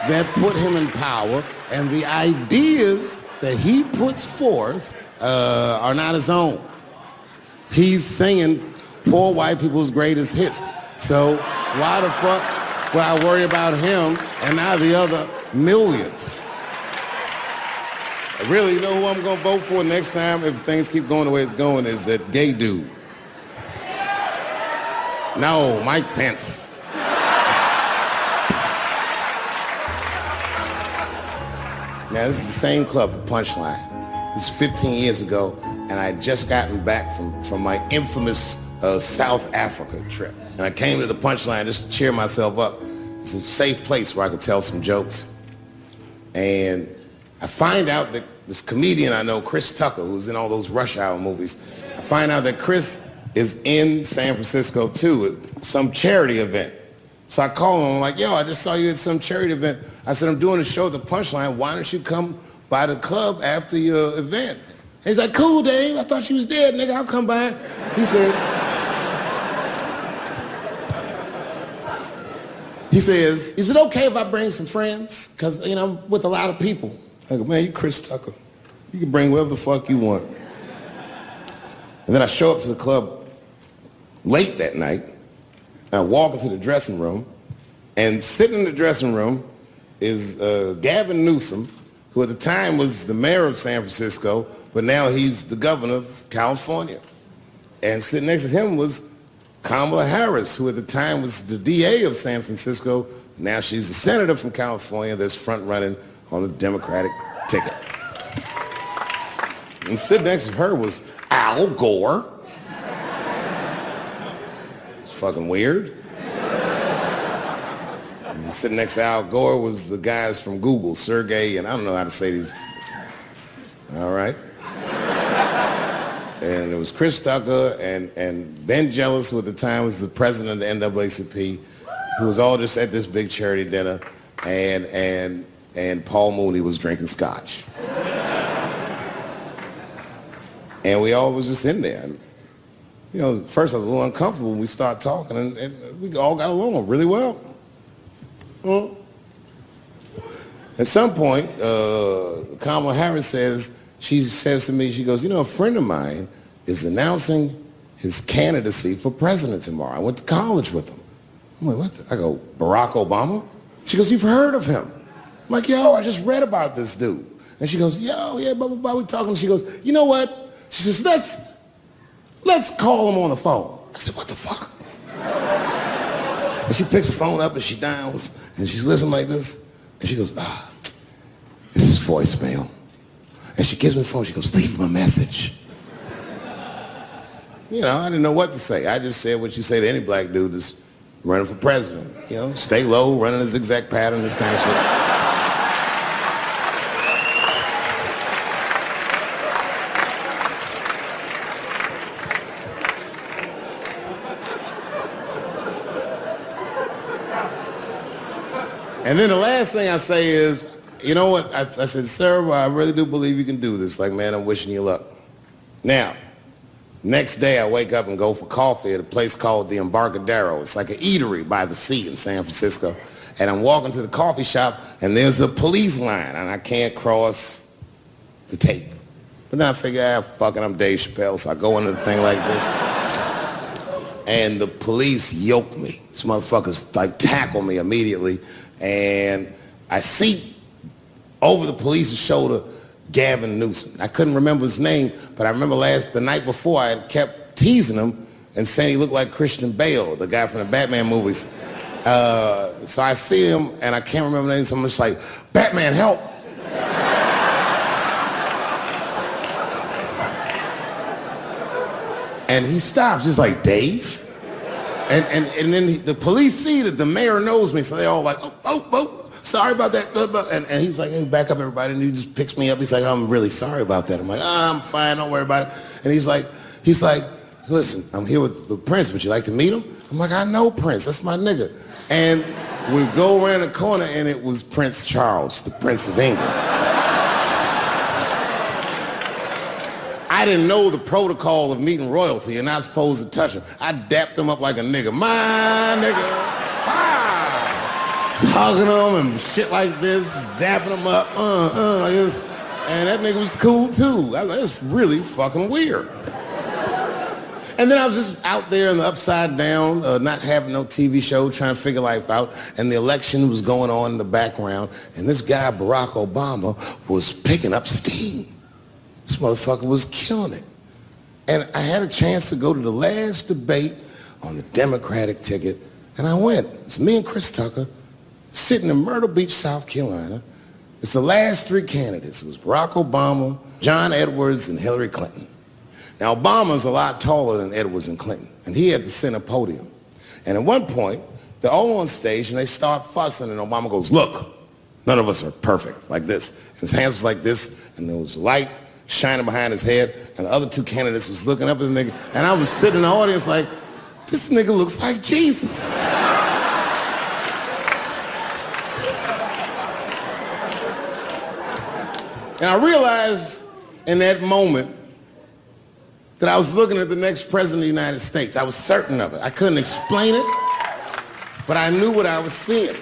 that put him in power, and the ideas that he puts forth are not his own. He's singing poor white people's greatest hits. So why the fuck would I worry about him and not the other millions? Really, you know who I'm gonna vote for next time if things keep going the way it's going is that gay dude. No, Mike Pence. Now, this is the same club, the Punchlines. This is 15 years ago, and I had just gotten back from my infamous South Africa trip. And I came to the Punchline just to cheer myself up. It's a safe place where I could tell some jokes. And I find out that this comedian I know, Chris Tucker, who's in all those Rush Hour movies, I find out that Chris is in San Francisco too at some charity event. So I call him, I'm like, yo, I just saw you at some charity event. I said, I'm doing a show at the Punchline. Why don't you come by the club after your event? And he's like, cool, Dave. I thought she was dead, nigga. I'll come by. He says, is it okay if I bring some friends? Because, you know, I'm with a lot of people. I go, man, you Chris Tucker. You can bring whoever the fuck you want. And then I show up to the club late that night. I walk into the dressing room, and sitting in the dressing room is Gavin Newsom, who at the time was the mayor of San Francisco, but now he's the governor of California. And sitting next to him was Kamala Harris, who at the time was the DA of San Francisco. Now she's the senator from California that's front-running on the Democratic ticket. And sitting next to her was Al Gore. It's fucking weird. And sitting next to Al Gore was the guys from Google, Sergey, and I don't know how to say these. All right. And it was Chris Tucker and Ben Jealous, who at the time was the president of the NAACP, who was all just at this big charity dinner, and Paul Mooney was drinking scotch. And we all was just in there. And, you know, at first I was a little uncomfortable when we started talking, and we all got along really well. At some point, Kamala Harris she says to me, she goes, you know, a friend of mine is announcing his candidacy for president tomorrow. I went to college with him. I'm like, what? I go, Barack Obama? She goes, you've heard of him? I'm like, yo, I just read about this dude. And she goes, yo, yeah, blah, blah, blah, we talking. She goes, you know what? She says, let's call him on the phone. I said, what the fuck? And she picks the phone up and she dials and she's listening like this. And she goes, this is voicemail. And she gives me the phone. She goes, leave him a message. You know, I didn't know what to say. I just said what you say to any black dude that's running for president. You know, stay low, running a zigzag pattern, this kind of shit. And then the last thing I say is, you know what? I said, Sarah, I really do believe you can do this. Like, man, I'm wishing you luck. Now, next day I wake up and go for coffee at a place called the Embarcadero. It's like an eatery by the sea in San Francisco. And I'm walking to the coffee shop and there's a police line and I can't cross the tape. But then I figure, fuck it, I'm Dave Chappelle, so I go into the thing like this. And the police yoke me. These motherfuckers like tackle me immediately. And I see over the police's shoulder Gavin Newsom. I couldn't remember his name, but I remember the night before I had kept teasing him and saying he looked like Christian Bale, the guy from the Batman movies. So I see him and I can't remember the name, so I'm just like, Batman, help! And he stops, he's like, Dave? And then the police see that the mayor knows me, so they all like, oh, sorry about that. And he's like, hey, back up, everybody. And he just picks me up. He's like, I'm really sorry about that. I'm like, I'm fine, don't worry about it. And he's like, listen, I'm here with Prince. Would you like to meet him? I'm like, I know Prince. That's my nigga. And we go around the corner, and it was Prince Charles, the Prince of England. I didn't know the protocol of meeting royalty. You're not supposed to touch him. I dapped him up like a nigga. My nigga. Just hugging him and shit like this, dapping him up. And that nigga was cool too. I was like, it's really fucking weird. And then I was just out there in the upside down, not having no TV show, trying to figure life out. And the election was going on in the background. And this guy, Barack Obama, was picking up steam. This motherfucker was killing it. And I had a chance to go to the last debate on the Democratic ticket, and I went. It's me and Chris Tucker sitting in Myrtle Beach, South Carolina. It's the last three candidates. It was Barack Obama, John Edwards, and Hillary Clinton. Now, Obama's a lot taller than Edwards and Clinton, and he had the center podium. And at one point, they're all on stage, and they start fussing, and Obama goes, look, none of us are perfect, like this. And his hands was like this, and there was light shining behind his head, and the other two candidates was looking up at the nigga, and I was sitting in the audience like, this nigga looks like Jesus. And I realized in that moment that I was looking at the next president of the United States. I was certain of it. I couldn't explain it, but I knew what I was seeing.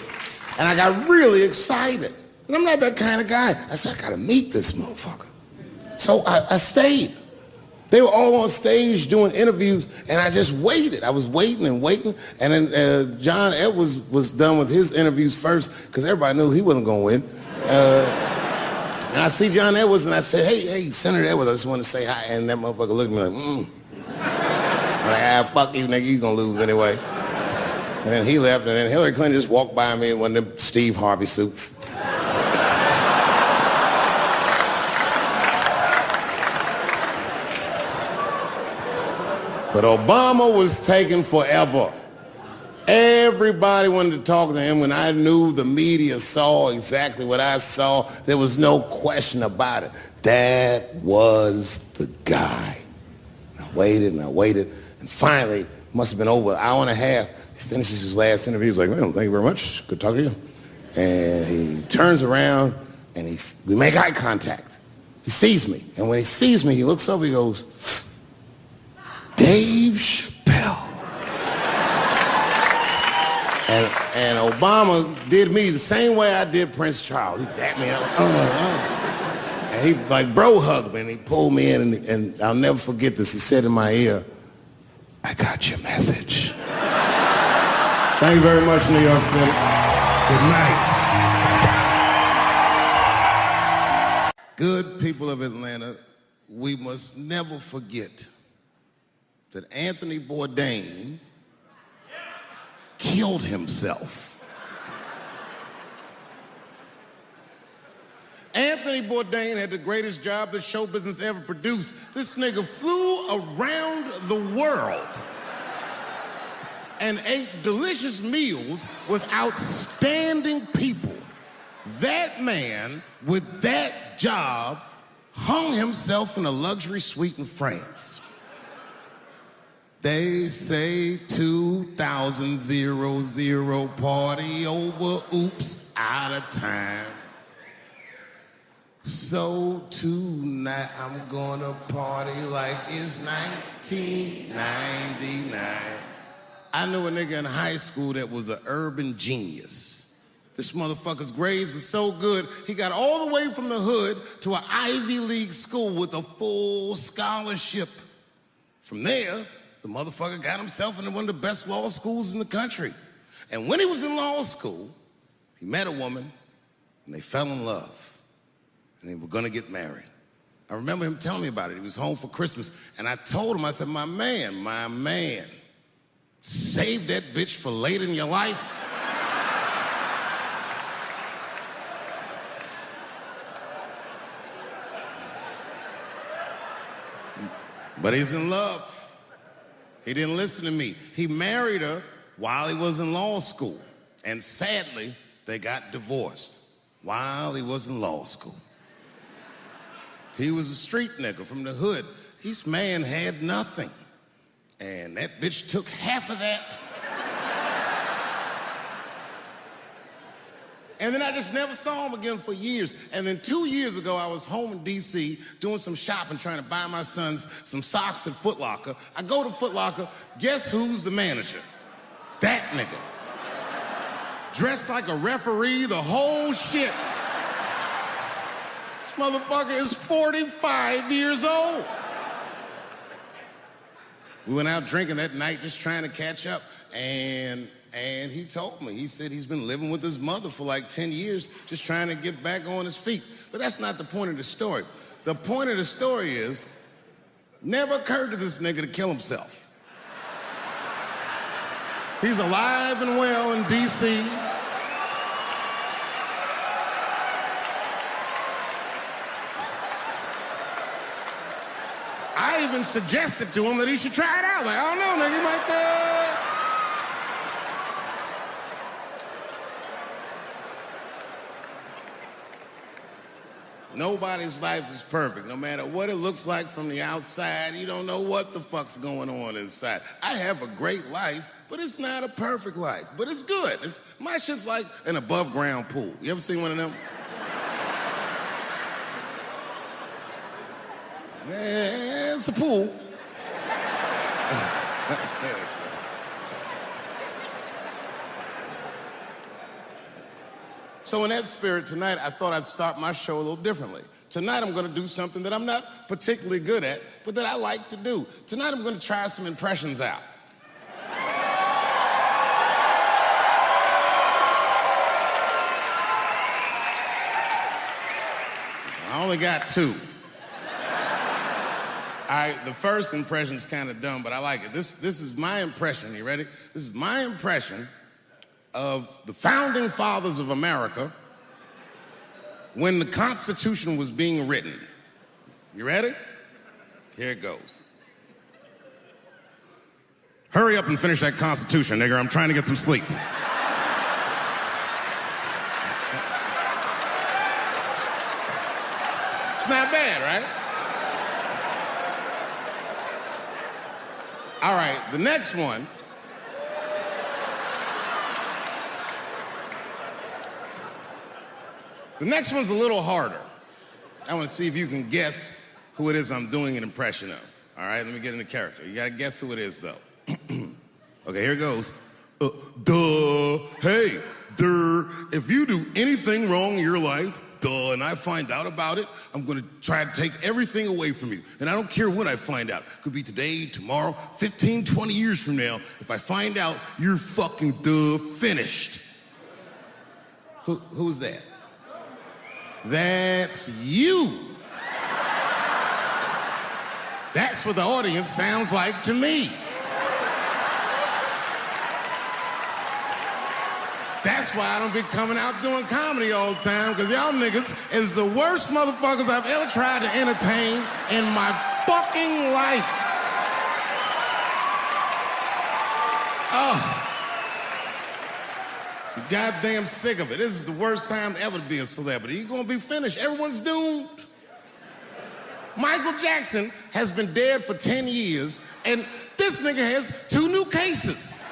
And I got really excited. And I'm not that kind of guy. I said, I gotta meet this motherfucker. So I stayed. They were all on stage doing interviews, and I just waited. I was waiting and waiting, and then John Edwards was done with his interviews first, because everybody knew he wasn't going to win. And I see John Edwards, and I said, hey, Senator Edwards, I just want to say hi. And that motherfucker looked at me like, I'm like, fuck you, nigga, you going to lose anyway. And then he left, and then Hillary Clinton just walked by me in one of them Steve Harvey suits. But Obama was taking forever. Everybody wanted to talk to him. When I knew the media saw exactly what I saw, there was no question about it. That was the guy. I waited and I waited, and finally, must have been over an hour and a half, he finishes his last interview. He's like, well, thank you very much. Good talking to you. And he turns around, and we make eye contact. He sees me, and when he sees me, he looks over, he goes, Dave Chappelle. And Obama did me the same way I did Prince Charles. He dapped me up, and he like bro hugged me, and he pulled me in, and I'll never forget this. He said in my ear, I got your message. Thank you very much, New York City. Good night. Good people of Atlanta, we must never forget that Anthony Bourdain killed himself. Anthony Bourdain had the greatest job that show business ever produced. This nigga flew around the world and ate delicious meals with outstanding people. That man, with that job, hung himself in a luxury suite in France. They say 2000 party over, oops, out of time. So tonight I'm gonna party like it's 1999. I knew a nigga in high school that was an urban genius. This motherfucker's grades was so good, he got all the way from the hood to an Ivy League school with a full scholarship. From there, the motherfucker got himself into one of the best law schools in the country. And when he was in law school, he met a woman and they fell in love. And they were gonna get married. I remember him telling me about it. He was home for Christmas. And I told him, I said, my man, save that bitch for later in your life. But he's in love. He didn't listen to me. He married her while he was in law school. And sadly, they got divorced while he was in law school. He was a street nigga from the hood. This man had nothing. And that bitch took half of that. And then I just never saw him again for years. And then 2 years ago, I was home in D.C. doing some shopping, trying to buy my sons some socks at Foot Locker. I go to Foot Locker, guess who's the manager? That nigga. Dressed like a referee, the whole shit. This motherfucker is 45 years old. We went out drinking that night, just trying to catch up, and he told me, he said he's been living with his mother for like 10 years, just trying to get back on his feet. But that's not the point of the story. The point of the story is, never occurred to this nigga to kill himself. He's alive and well in D.C. I even suggested to him that he should try it out. Like, I don't know, nigga, you might, Nobody's life is perfect. No matter what it looks like from the outside, you don't know what the fuck's going on inside. I have a great life, but it's not a perfect life. But it's good. My shit's like an above ground pool. You ever seen one of them? Yeah, it's a pool. So in that spirit, tonight, I thought I'd start my show a little differently. Tonight, I'm gonna do something that I'm not particularly good at, but that I like to do. Tonight, I'm gonna try some impressions out. I only got 2. All right, the first impression's kind of dumb, but I like it. This is my impression. You ready? This is my impression of the founding fathers of America when the Constitution was being written. You ready? Here it goes. Hurry up and finish that Constitution, nigger. I'm trying to get some sleep. It's not bad, right? All right, the next one. The next one's a little harder. I want to see if you can guess who it is I'm doing an impression of. All right, let me get into character. You gotta guess who it is, though. Okay, here it goes. Hey, if you do anything wrong in your life, and I find out about it, I'm gonna try to take everything away from you. And I don't care when I find out. Could be today, tomorrow, 15, 20 years from now. If I find out, you're fucking finished. Who's that? That's you. That's what the audience sounds like to me. That's why I don't be coming out doing comedy all the time, because y'all niggas is the worst motherfuckers I've ever tried to entertain in my fucking life. Oh. I'm goddamn sick of it. This is the worst time ever to be a celebrity. You're gonna be finished. Everyone's doomed. Michael Jackson has been dead for 10 years, and This nigga has 2 new cases.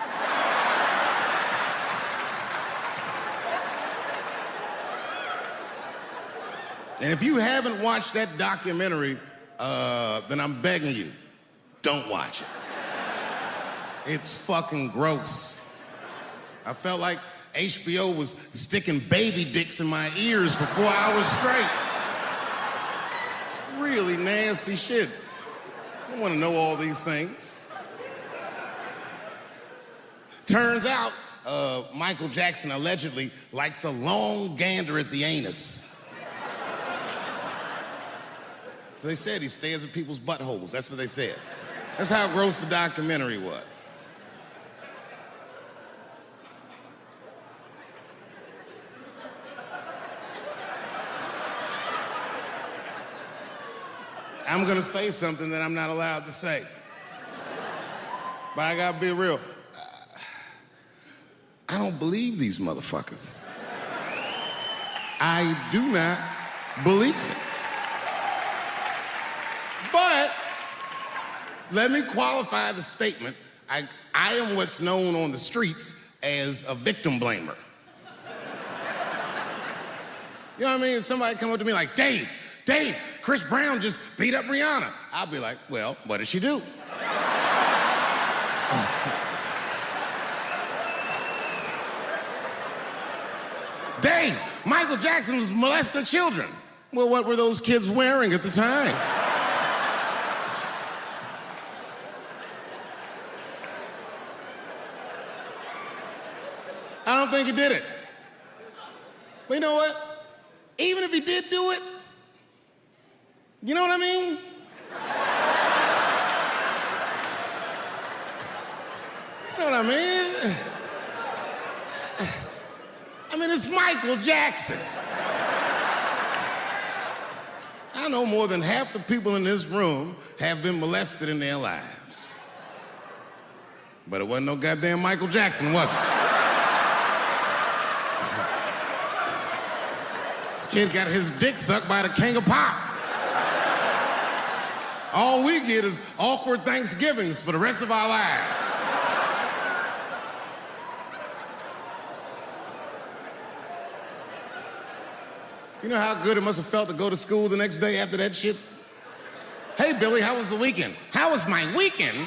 And if you haven't watched that documentary, then I'm begging you, don't watch it. It's fucking gross. I felt like HBO was sticking baby dicks in my ears for 4 hours straight. Really nasty shit. I don't want to know all these things. Turns out, Michael Jackson allegedly likes a long gander at the anus. So they said he stares at people's buttholes. That's what they said. That's how gross the documentary was. I'm gonna say something that I'm not allowed to say. But I gotta be real. I don't believe these motherfuckers. I do not believe it. But let me qualify the statement. I am what's known on the streets as a victim blamer. You know what I mean? If somebody come up to me like, Dave, Chris Brown just beat up Rihanna. I'll be like, well, what did she do? Dave, Michael Jackson was molesting children. Well, what were those kids wearing at the time? I don't think he did it. But you know what? Even if he did do it, you know what I mean? You know what I mean? I mean, it's Michael Jackson. I know more than half the people in this room have been molested in their lives. But it wasn't no goddamn Michael Jackson, was it? This kid got his dick sucked by the king of pop. All we get is awkward Thanksgivings for the rest of our lives. You know how good it must have felt to go to school the next day after that shit? Hey, Billy, how was the weekend? How was my weekend?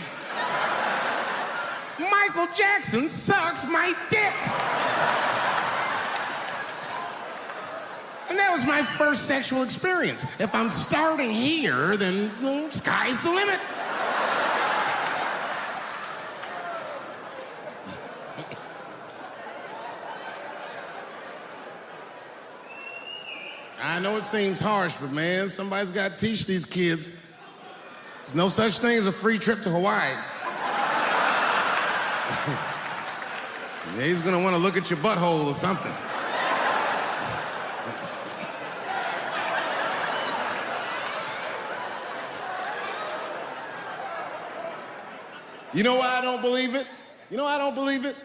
Michael Jackson sucked my dick. And that was my first sexual experience. If I'm starting here, then sky's the limit. I know it seems harsh, but man, somebody's got to teach these kids. There's no such thing as a free trip to Hawaii. He's gonna want to look at your butthole or something. You know why I don't believe it? You know why I don't believe it?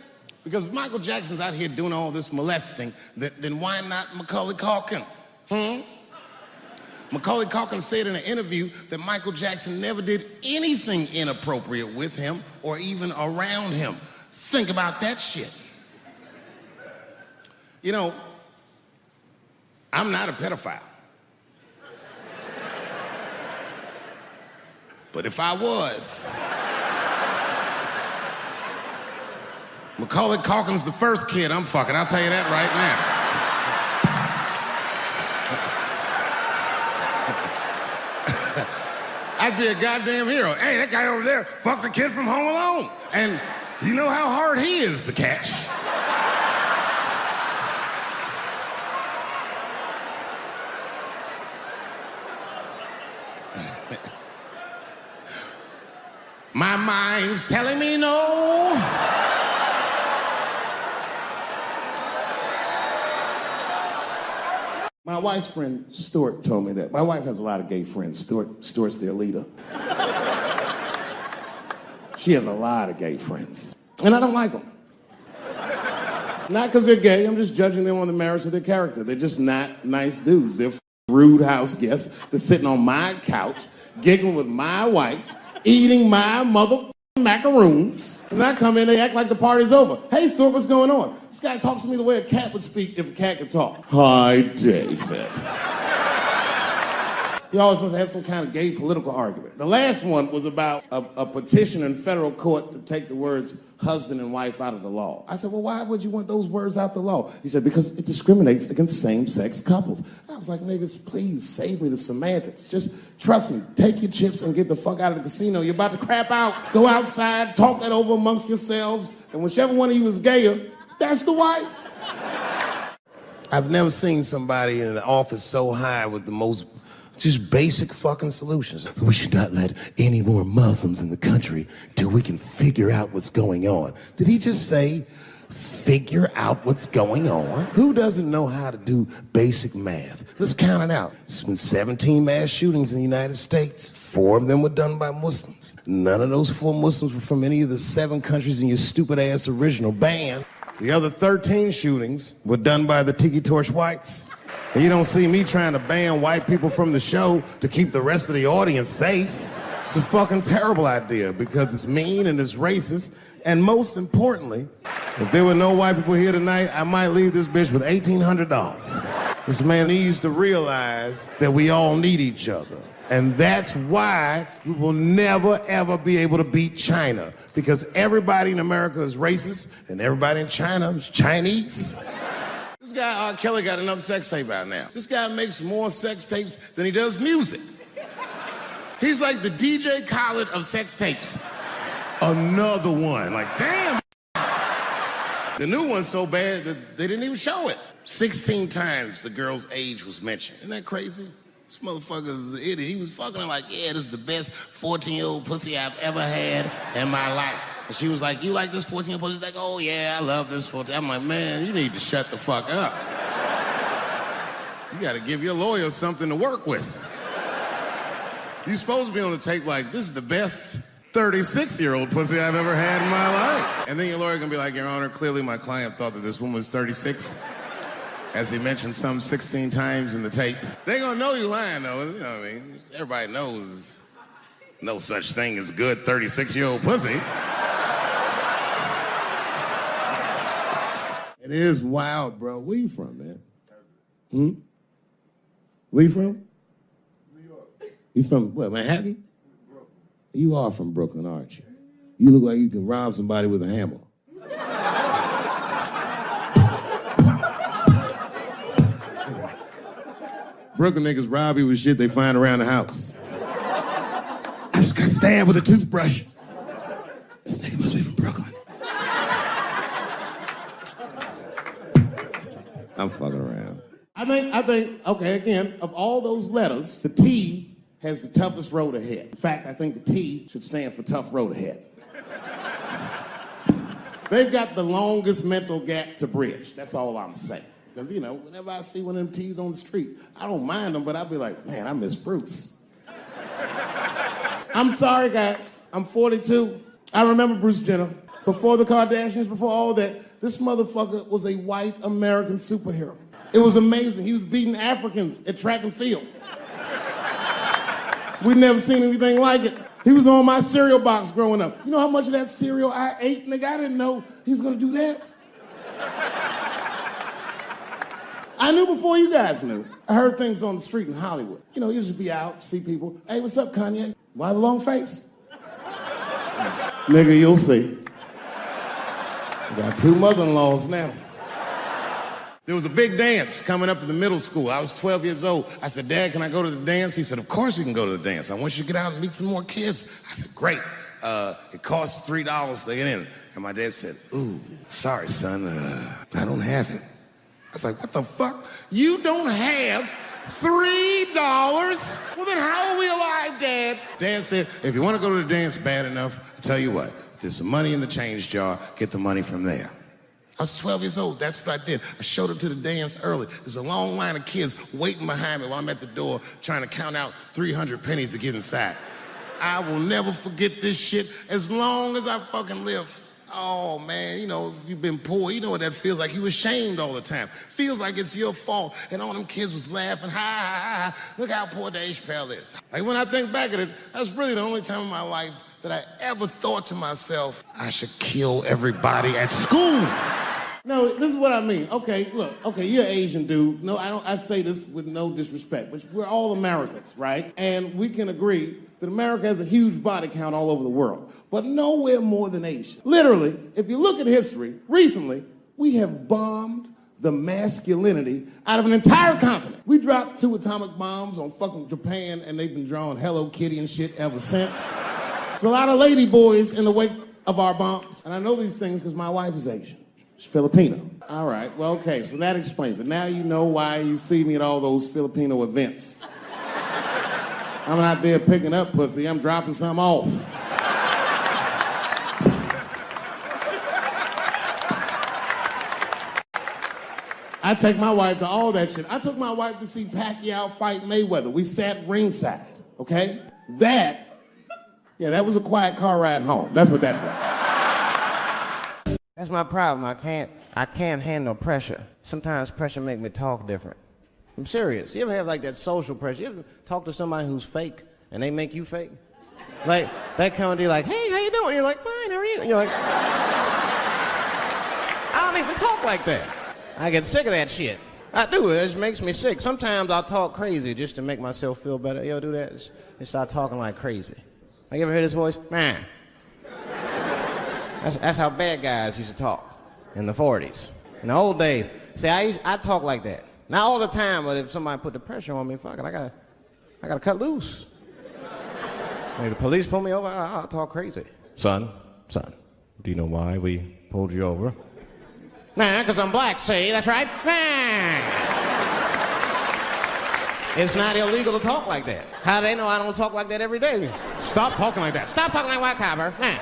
Because if Michael Jackson's out here doing all this molesting, then why not Macaulay Culkin? Macaulay Culkin said in an interview that Michael Jackson never did anything inappropriate with him or even around him. Think about that shit. You know, I'm not a pedophile. But if I was, Macaulay Culkin's the first kid I'm fucking, I'll tell you that right now. I'd be a goddamn hero. Hey, that guy over there fucks a kid from Home Alone. And you know how hard he is to catch. My mind's telling me no. My wife's friend, Stuart, told me that. My wife has a lot of gay friends. Stuart's their leader. She has a lot of gay friends. And I don't like them. Not because they're gay, I'm just judging them on the merits of their character. They're just not nice dudes. They're rude house guests. They're sitting on my couch, giggling with my wife, eating my mother macaroons. And I come in, they act like the party's over. Hey, Stuart, what's going on? This guy talks to me the way a cat would speak if a cat could talk. Hi, David. He always must have some kind of gay political argument. The last one was about a petition in federal court to take the words husband and wife out of the law. I said, well, why would you want those words out the law? He said, because it discriminates against same-sex couples. I was like, niggas, please save me the semantics. Just trust me. Take your chips and get the fuck out of the casino. You're about to crap out. Go outside, talk that over amongst yourselves, and whichever one of you is gayer, that's the wife. I've never seen somebody in an office so high with the most just basic fucking solutions. We should not let any more Muslims in the country till we can figure out what's going on. Did he just say, figure out what's going on? Who doesn't know how to do basic math? Let's count it out. There's been 17 mass shootings in the United States. 4 of them were done by Muslims. None of those 4 Muslims were from any of the 7 countries in your stupid ass original band. The other 13 shootings were done by the Tiki Torch whites. And you don't see me trying to ban white people from the show to keep the rest of the audience safe. It's a fucking terrible idea because it's mean and it's racist. And most importantly, if there were no white people here tonight, I might leave this bitch with $1,800. This man needs to realize that we all need each other. And that's why we will never, ever be able to beat China. Because everybody in America is racist and everybody in China is Chinese. This guy, R. Kelly, got another sex tape out now. This guy makes more sex tapes than he does music. He's like the DJ Khaled of sex tapes. Another one. Like, damn. The new one's so bad that they didn't even show it. 16 times the girl's age was mentioned. Isn't that crazy? This motherfucker is an idiot. He was fucking her like, yeah, this is the best 14-year-old pussy I've ever had in my life. And she was like, you like this 14-year-old pussy? He's like, oh, yeah, I love this 14. I'm like, man, you need to shut the fuck up. You got to give your lawyer something to work with. You're supposed to be on the tape like, this is the best 36-year-old pussy I've ever had in my life. And then your lawyer can be like, Your Honor, clearly my client thought that this woman was 36. As he mentioned some 16 times in the tape. They gonna know you lying though, you know what I mean? Everybody knows no such thing as good 36-year-old pussy. It is wild, bro. Where you from, man? Where you from? New York. You from, what, Manhattan? Brooklyn. You are from Brooklyn, aren't you? You look like you can rob somebody with a hammer. Brooklyn niggas rob you with shit they find around the house. I just got stabbed with a toothbrush. This nigga must be from Brooklyn. I'm fucking around. I think, okay, again, of all those letters, the T has the toughest road ahead. In fact, I think the T should stand for tough road ahead. They've got the longest mental gap to bridge. That's all I'm saying. Because, you know, whenever I see one of them T's on the street, I don't mind them, but I'll be like, man, I miss Bruce. I'm sorry, guys. I'm 42. I remember Bruce Jenner. Before the Kardashians, before all that, this motherfucker was a white American superhero. It was amazing. He was beating Africans at track and field. We'd never seen anything like it. He was on my cereal box growing up. You know how much of that cereal I ate, nigga? I didn't know he was gonna do that. I knew before you guys knew. I heard things on the street in Hollywood. You know, you just be out, see people. Hey, what's up, Kanye? Why the long face? Nigga, you'll see. I got 2 mother-in-laws now. There was a big dance coming up in the middle school. I was 12 years old. I said, Dad, can I go to the dance? He said, of course you can go to the dance. I want you to get out and meet some more kids. I said, great. It costs $3 to get in. And my dad said, ooh, sorry, son, I don't have it. I was like, what the fuck? You don't have $3? Well, then how are we alive, Dad? Dad said, if you want to go to the dance bad enough, I'll tell you what, there's some money in the change jar, get the money from there. I was 12 years old, that's what I did. I showed up to the dance early. There's a long line of kids waiting behind me while I'm at the door trying to count out 300 pennies to get inside. I will never forget this shit as long as I fucking live. Oh, man, you know, if you've been poor, you know what that feels like. You ashamed all the time. Feels like it's your fault. And all them kids was laughing, ha, ha, ha. Look how poor Dave Chappelle is. Like, when I think back at it, that's really the only time in my life that I ever thought to myself, I should kill everybody at school. No, this is what I mean. Okay, look, okay, you're an Asian dude. No, I say this with no disrespect, but we're all Americans, right? And we can agree that America has a huge body count all over the world, but nowhere more than Asia. Literally, if you look at history, recently, we have bombed the masculinity out of an entire continent. We dropped 2 atomic bombs on fucking Japan, and they've been drawing Hello Kitty and shit ever since. There's a lot of lady boys in the wake of our bombs, and I know these things because my wife is Asian. She's Filipino. All right, well, okay, so that explains it. Now you know why you see me at all those Filipino events. I'm not there picking up pussy, I'm dropping some off. I take my wife to all that shit. I took my wife to see Pacquiao fight Mayweather. We sat ringside, okay? That was a quiet car ride home. That's what that was. That's my problem. I can't handle pressure. Sometimes pressure make me talk different. I'm serious. You ever have like that social pressure? You ever talk to somebody who's fake and they make you fake? Like that kind of deal, like, hey, how you doing? You're like, fine, how are you? And you're like, I don't even talk like that. I get sick of that shit. I do. It just makes me sick. Sometimes I'll talk crazy just to make myself feel better. You ever do that? Just start talking like crazy. Like, you ever hear this voice? Man. That's how bad guys used to talk in the 40s. In the old days. See, I talk like that. Not all the time, but if somebody put the pressure on me, fuck it, I gotta cut loose. Like the police pull me over, I'll talk crazy. Son, do you know why we pulled you over? Nah, because I'm black, see, that's right. Nah. It's not illegal to talk like that. How do they know I don't talk like that every day? Stop talking like that. Stop talking like white copper. Nah.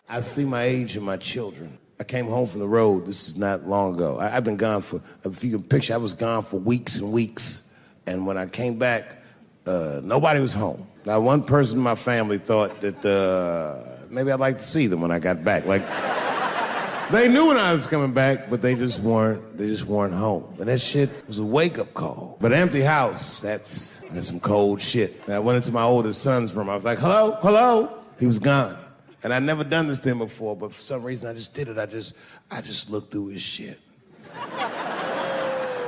I see my age in my children. I came home from the road. This is not long ago. I've been gone for, if you can picture, I was gone for weeks and weeks. And when I came back, nobody was home. Now, one person in my family thought that maybe I'd like to see them when I got back. Like, they knew when I was coming back, but they just weren't home. And that shit was a wake-up call. But an empty house, that's some cold shit. And I went into my oldest son's room. I was like, hello, hello. He was gone. And I'd never done this to him before, but for some reason I just did it. I just looked through his shit.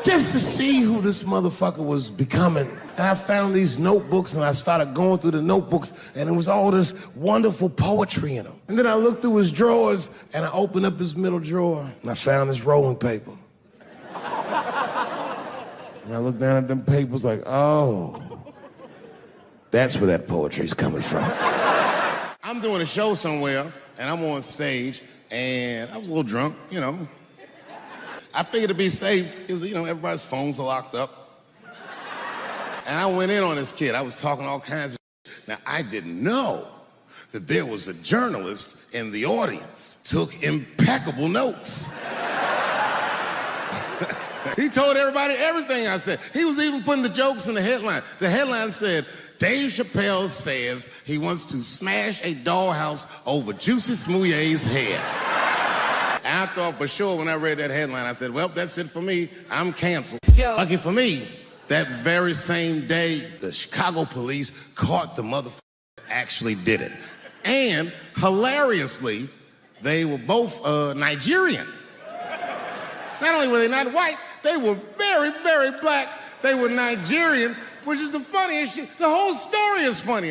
Just to see who this motherfucker was becoming. And I found these notebooks, and I started going through the notebooks, and it was all this wonderful poetry in them. And then I looked through his drawers, and I opened up his middle drawer, and I found this rolling paper. And I looked down at them papers like, oh, that's where that poetry's coming from. I'm doing a show somewhere, and I'm on stage, and I was a little drunk, you know. I figured to be safe, because, you know, everybody's phones are locked up. And I went in on this kid. I was talking all kinds of shit. Now, I didn't know that there was a journalist in the audience. Took impeccable notes. He told everybody everything I said. He was even putting the jokes in the headline. The headline said, Dave Chappelle says he wants to smash a dollhouse over Juicy Smouillet's head. And I thought for sure when I read that headline, I said, well, that's it for me. I'm canceled. Lucky for me, that very same day, the Chicago police caught the motherfucker that actually did it. And hilariously, they were both Nigerian. Not only were they not white, they were very, very black. They were Nigerian, which is the funniest shit. The whole story is funny.